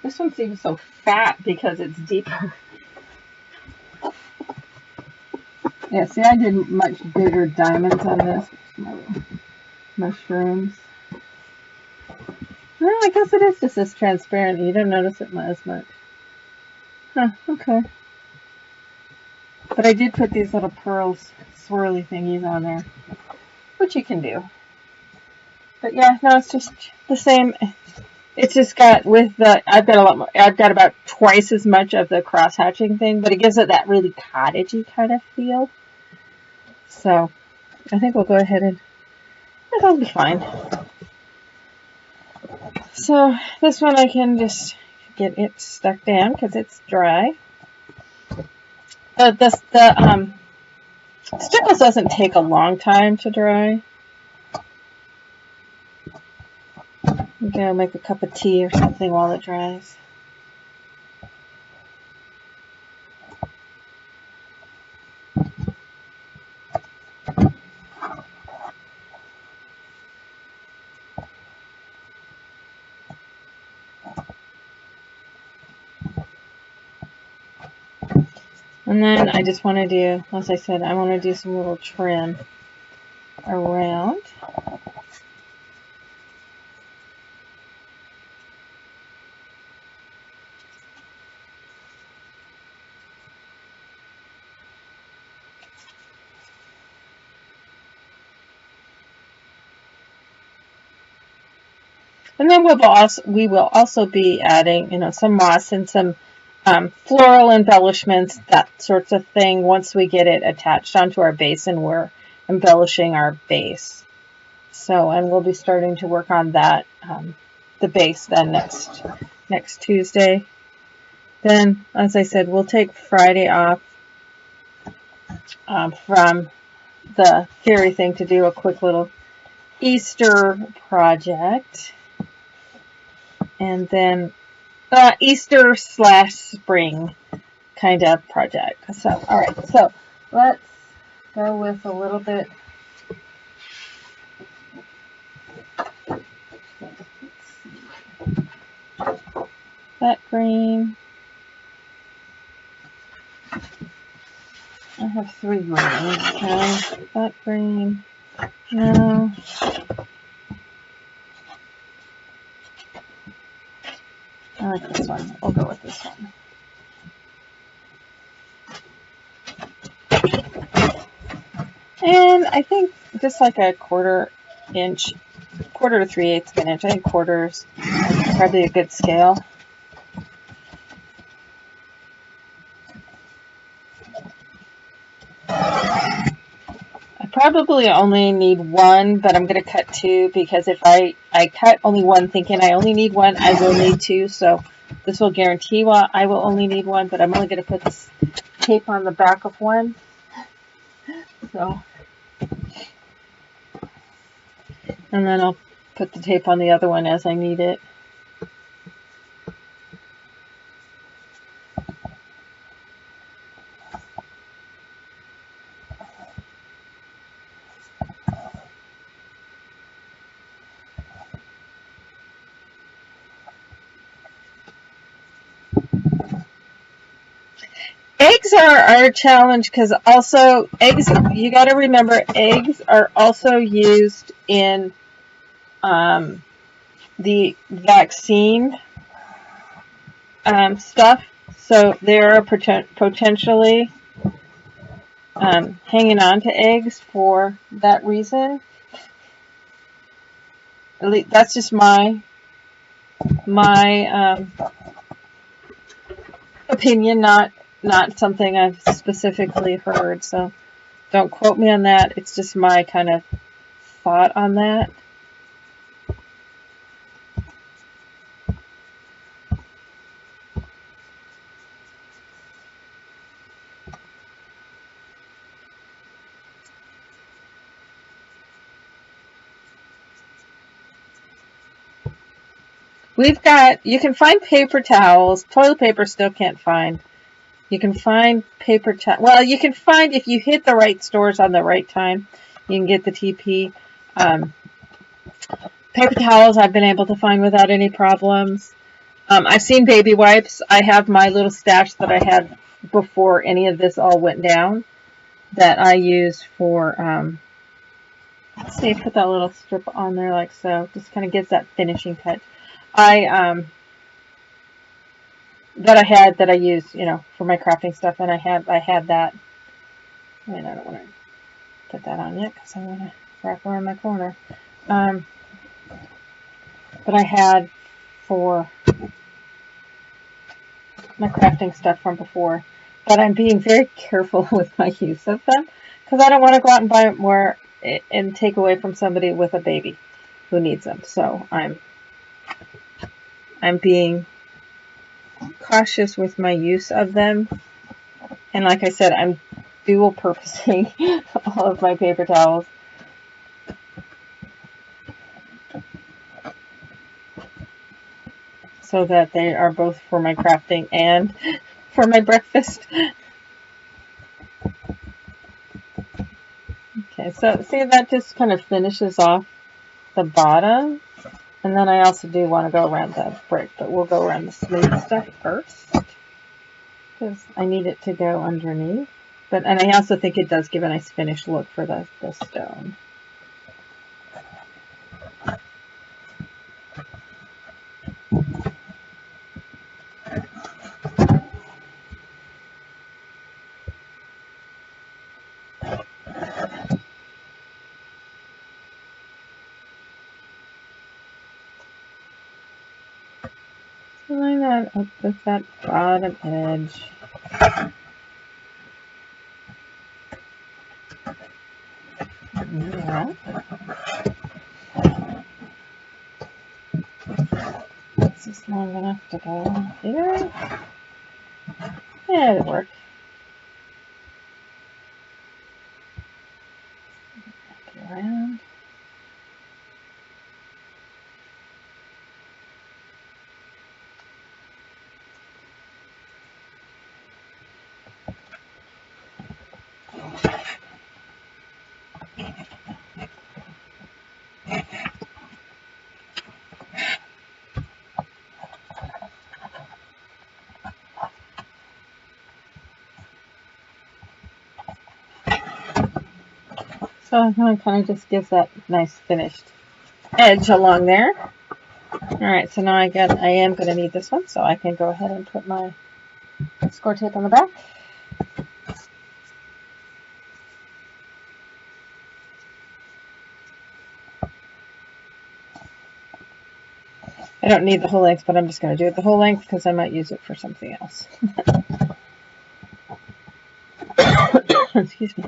This one seems so fat because it's deeper. Yeah, see, I did much bigger diamonds on this. Mushrooms. Well, I guess it is just as transparent. You don't notice it as much. Huh, okay. But I did put these little pearls, swirly thingies on there, which you can do. But yeah, no, it's just the same. It's just got with the, I've got a lot more, I've got about twice as much of the cross hatching thing, but it gives it that really cottagey kind of feel. So I think we'll go ahead and it'll be fine. So this one I can just get it stuck down because it's dry. The stickles doesn't take a long time to dry. I'm gonna make a cup of tea or something while it dries. And then I just want to do, as I said, I want to do some little trim around. And then we will also be adding, some moss and some floral embellishments, that sorts of thing. Once we get it attached onto our base and we're embellishing our base. So, and we'll be starting to work on that, the base then next Tuesday. Then, as I said, we'll take Friday off from the theory thing to do a quick little Easter project. And then Easter / spring kind of project. So, all right. So let's go with a little bit. That green. I have 3 greens. Okay. That green. No. I like this one. We'll go with this one. And I think just like a 1/4 inch, 1/4 to 3/8 of an inch. I think quarters probably a good scale. I probably only need one, but I'm going to cut 2 because if I cut only one thinking I only need one, I will need 2. So this will guarantee I will only need one, but I'm only going to put this tape on the back of one. So, and then I'll put the tape on the other one as I need it. Eggs are a challenge because also eggs, you got to remember, eggs are also used in the vaccine stuff. So they're potentially hanging on to eggs for that reason. At least that's just my opinion, not something I've specifically heard. So don't quote me on that. It's just my kind of thought on that. You can find paper towels. Toilet paper still can't find. You can find paper towel. Well, you can find, if you hit the right stores on the right time, you can get the TP. Paper towels I've been able to find without any problems. I've seen baby wipes. I have my little stash that I had before any of this all went down that I use for, let's see, put that little strip on there like so. Just kind of gives that finishing touch. That I use, for my crafting stuff, and I had that. And I don't want to put that on yet because I want to wrap around my corner. But I had for my crafting stuff from before. But I'm being very careful with my use of them because I don't want to go out and buy more and take away from somebody with a baby who needs them. So I'm being cautious with my use of them. And like I said, I'm dual purposing all of my paper towels. So that they are both for my crafting and for my breakfast. Okay, so see, that just kind of finishes off the bottom. And then I also do want to go around the brick, but we'll go around the smooth stuff first. Because I need it to go underneath. And I also think it does give a nice finished look for the stone. Line that up with that bottom edge. Yeah. This is long enough to go here. Yeah, it'll work. Back around. So it kind of just gives that nice finished edge along there. Alright, so now I am going to need this one, so I can go ahead and put my score tape on the back. I don't need the whole length, but I'm just going to do it the whole length because I might use it for something else. Excuse me.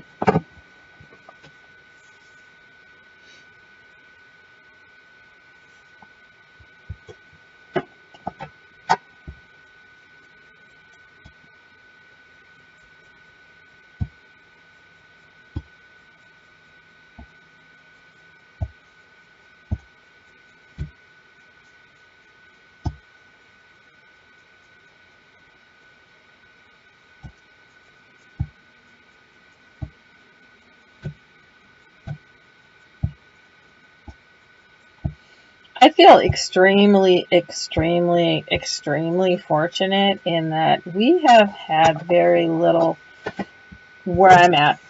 I feel extremely, extremely, extremely fortunate in that we have had very little where I'm at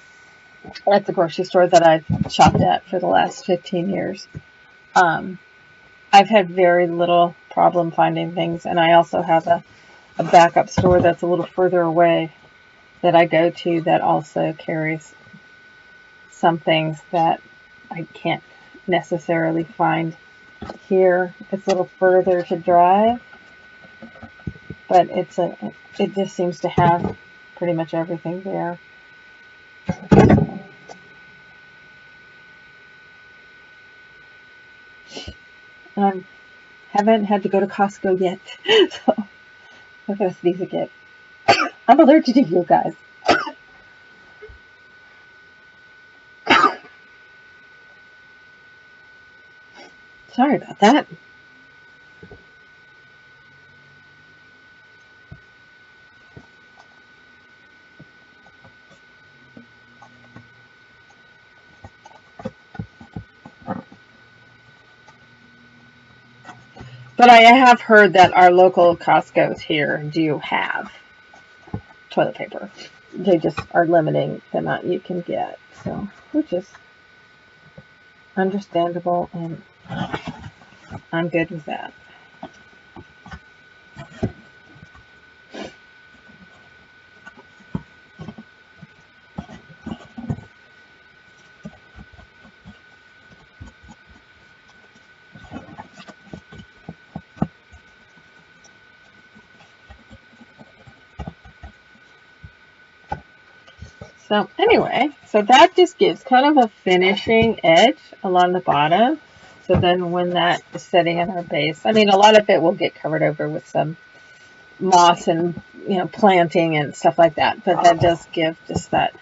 the grocery store that I've shopped at for the last 15 years. I've had very little problem finding things, and I also have a backup store that's a little further away that I go to that also carries some things that I can't necessarily find here. It's a little further to drive, but it just seems to have pretty much everything there. And I haven't had to go to Costco yet, so I'm gonna sneeze again. I'm allergic to you guys. Sorry about that. But I have heard that our local Costco's here do have toilet paper. They just are limiting the amount you can get, so which is understandable, and I'm good with that. So anyway, so that just gives kind of a finishing edge along the bottom. So then when that is setting in our base, I mean, a lot of it will get covered over with some moss and, planting and stuff like that. But that does give just that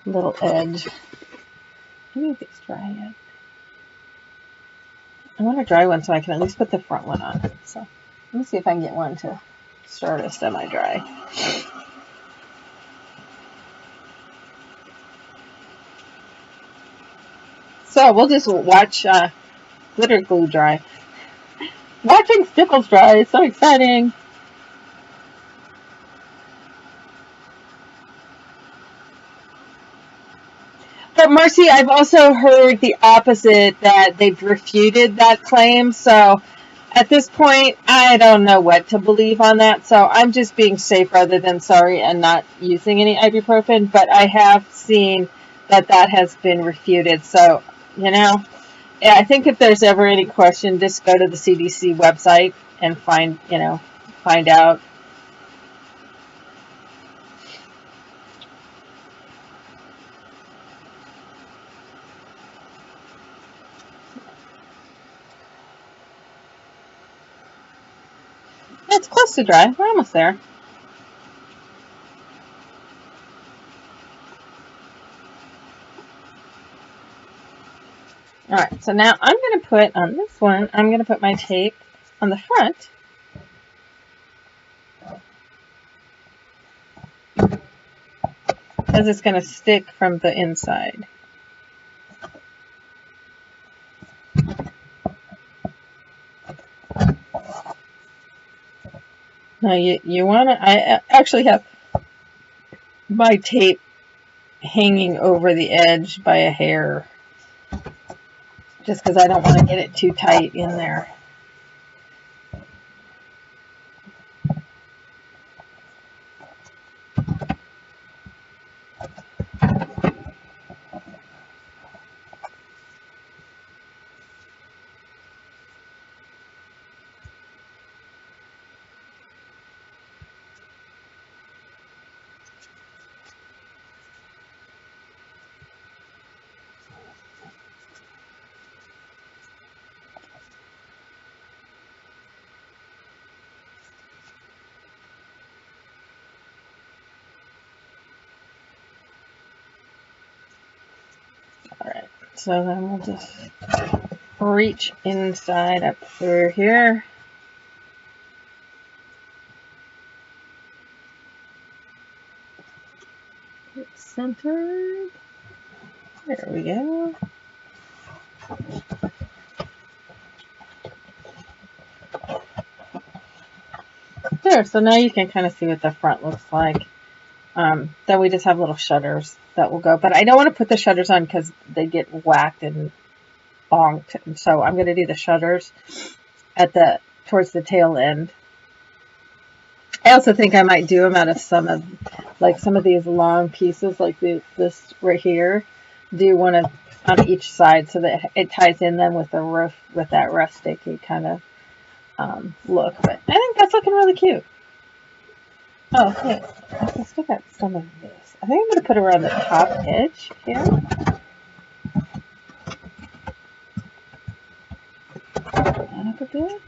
little edge. Let me get this dry yet. I want a dry one so I can at least put the front one on. So let me see if I can get one to start a semi-dry. So we'll just watch glitter glue dry. Watching stipples dry is so exciting. But Marcy, I've also heard the opposite, that they've refuted that claim. So at this point, I don't know what to believe on that. So I'm just being safe rather than sorry and not using any ibuprofen. But I have seen that has been refuted. So, yeah, I think if there's ever any question, just go to the CDC website and find out. It's close to dry. We're almost there. Alright, so now I'm going to put on this one, I'm going to put my tape on the front. Because it's going to stick from the inside. Now you want to, I actually have my tape hanging over the edge by a hair. Just because I don't want to get it too tight in there. So then we'll just reach inside up through here. Get centered. There we go. There, so now you can kind of see what the front looks like. Then we just have little shutters that will go. But I don't want to put the shutters on because they get whacked and bonked. And so I'm going to do the shutters at towards the tail end. I also think I might do them out of some of these long pieces, like this right here. Do one on each side so that it ties in then with the roof, with that rusticy kind of look. But I think that's looking really cute. Oh, hey, I still got some of this. I think I'm going to put it around the top edge here. And up a bit.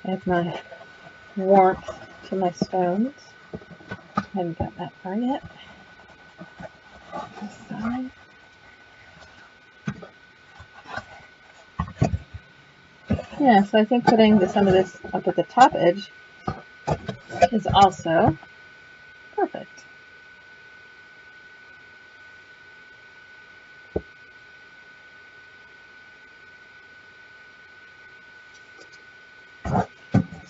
Add my warmth to my stones. I haven't got that far yet. This side. Yeah, so I think putting some of this up at the top edge is also perfect.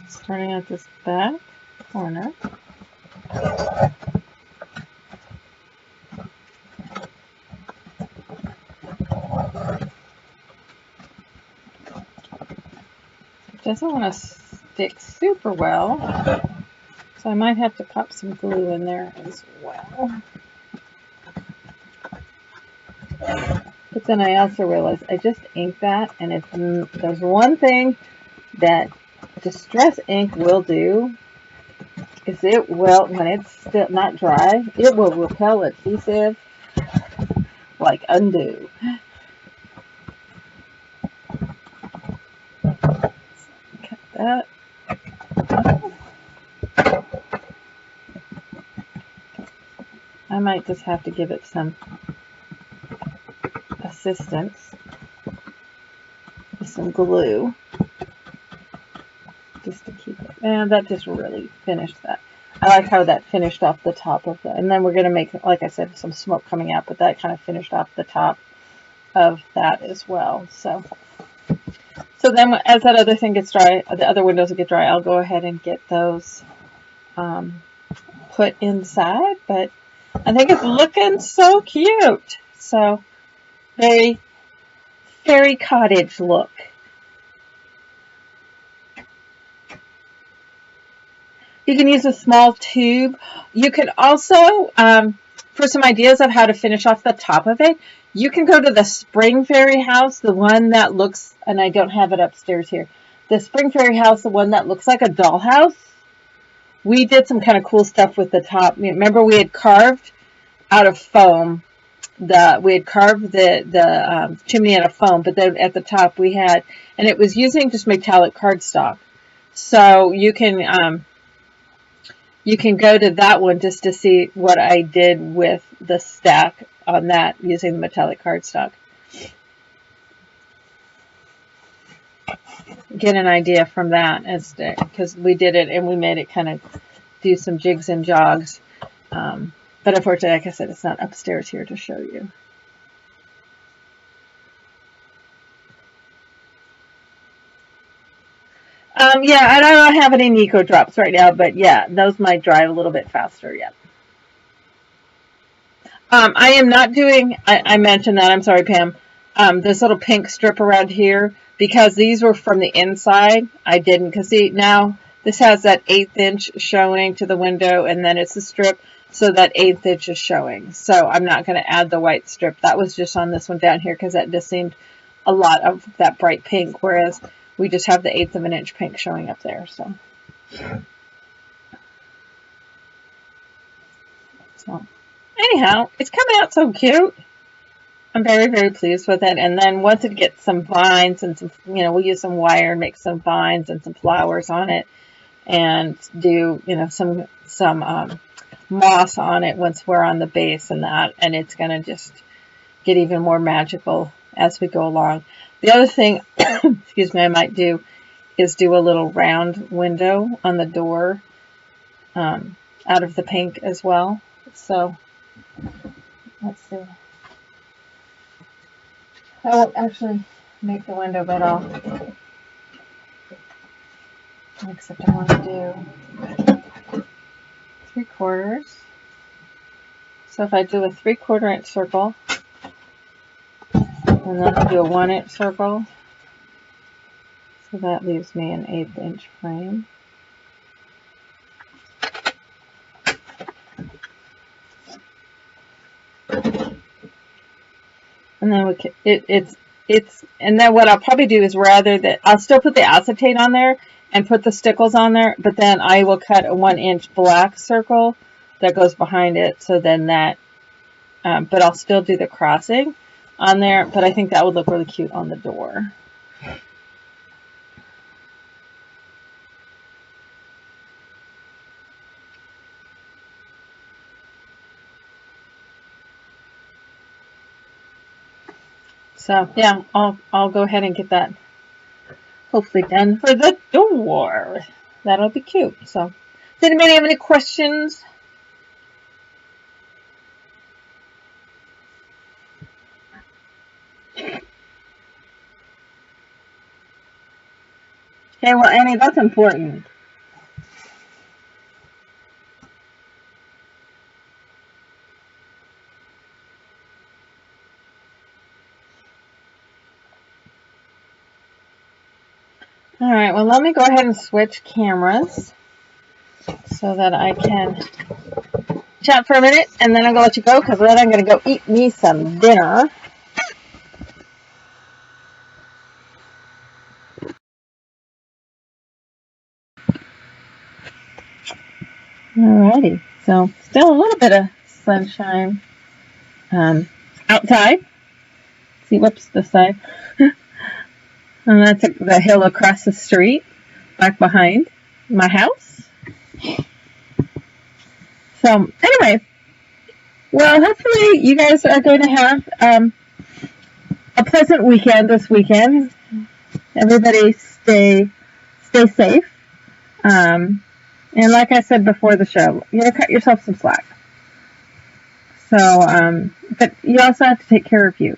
Starting at this back corner. It doesn't want to stick super well, so I might have to pop some glue in there as well. But then I also realized I just inked that, and there's one thing that Distress ink will do is it will, when it's still not dry, it will repel adhesive like undo. Cut that. I might just have to give it some assistance with some glue just to keep it. And that just really finished that. I like how that finished off the top of that. And then we're going to make, like I said, some smoke coming out, but that kind of finished off the top of that as well. So then as that other thing gets dry, the other windows get dry, I'll go ahead and get those put inside. But I think it's looking so cute. So very fairy cottage look. You can use a small tube. You could also, for some ideas of how to finish off the top of it, you can go to the Spring Fairy house, the one that looks, and I don't have it upstairs here, the Spring Fairy house, the one that looks like a dollhouse. We did some kind of cool stuff with the top. Remember we had carved out of foam. We had carved the chimney out of foam, but then at the top we had, and it was using just metallic cardstock. So you can go to that one just to see what I did with the stack on that using the metallic cardstock. Get an idea from that because we did it and we made it kind of do some jigs and jogs. But unfortunately, like I said, it's not upstairs here to show you. Yeah, I don't have any Nico drops right now, but yeah, those might dry a little bit faster yet. I am not doing, I mentioned that, I'm sorry, Pam, this little pink strip around here, because these were from the inside, I didn't, because see, now this has that 1/8 inch showing to the window, and then it's a strip, so that 1/8 inch is showing. So I'm not going to add the white strip. That was just on this one down here, because that just seemed a lot of that bright pink, whereas we just have the 1/8 of an inch pink showing up there. So anyhow, it's coming out so cute. I'm very, very pleased with it. And then once it gets some vines and some, we'll use some wire and make some vines and some flowers on it. and do, some moss on it once we're on the base and that, and it's going to just get even more magical as we go along. The other thing, excuse me, I might do is do a little round window on the door out of the pink as well. So let's see. I won't actually make the window, but except I want to do 3/4. So if I do a 3/4 inch circle, and then I do a 1 inch circle, so that leaves me an 1/8 inch frame. And then and then what I'll probably do is, rather that I'll still put the acetate on there and put the stickles on there, but then I will cut a 1 inch black circle that goes behind it. So then that, but I'll still do the crossing on there, but I think that would look really cute on the door. So yeah, I'll go ahead and get that hopefully done for the door. That'll be cute. So, does anybody have any questions? Okay, well, Annie, that's important. All right, well, let me go ahead and switch cameras so that I can chat for a minute, and then I'm going to let you go, because then I'm going to go eat me some dinner. Alrighty, so still a little bit of sunshine outside. See, whoops, this side. And that's the hill across the street, back behind my house. So, anyway, well, hopefully you guys are going to have a pleasant weekend this weekend. Everybody stay safe. And like I said before the show, you cut yourself some slack. So, but you also have to take care of you.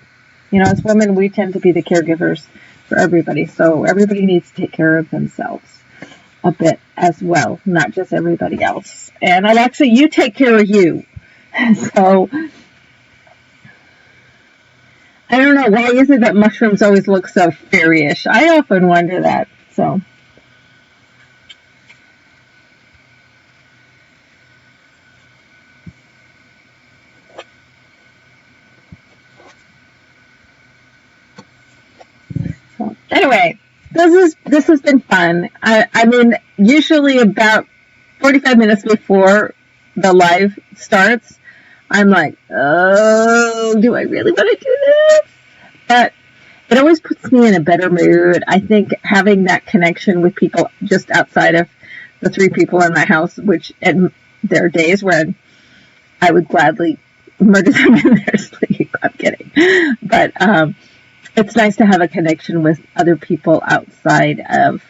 As women, we tend to be the caregivers for everybody. So everybody needs to take care of themselves a bit as well, not just everybody else. And Alexa, you take care of you. So I don't know, why is it that mushrooms always look so fairyish? I often wonder that. So anyway, this has been fun. I mean, usually about 45 minutes before the live starts, I'm like, oh, do I really want to do this? But it always puts me in a better mood. I think having that connection with people just outside of the 3 people in my house, which there are days when I would gladly murder them in their sleep. I'm kidding. But it's nice to have a connection with other people outside of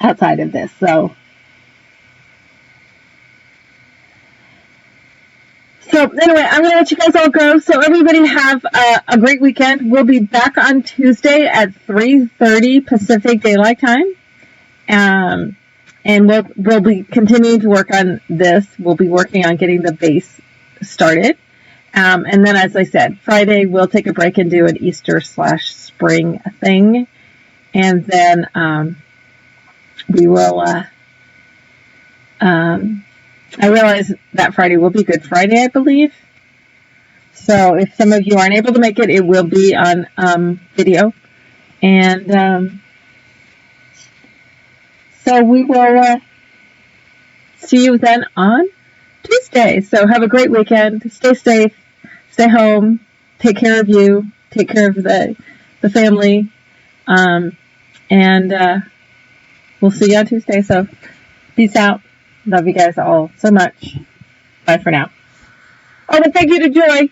this. So anyway, I'm going to let you guys all go. So everybody have a great weekend. We'll be back on Tuesday at 3:30 Pacific Daylight Time. And we'll be continuing to work on this. We'll be working on getting the base started. And then, as I said, Friday we'll take a break and do an Easter/spring thing. And then we will... I realize that Friday will be Good Friday, I believe. So if some of you aren't able to make it, it will be on video. And so we will see you then on Tuesday. So have a great weekend. Stay safe. Stay home. Take care of you. Take care of the family. And we'll see you on Tuesday. So Peace out. Love you guys all so much. Bye for now. Oh, and thank you to Joy.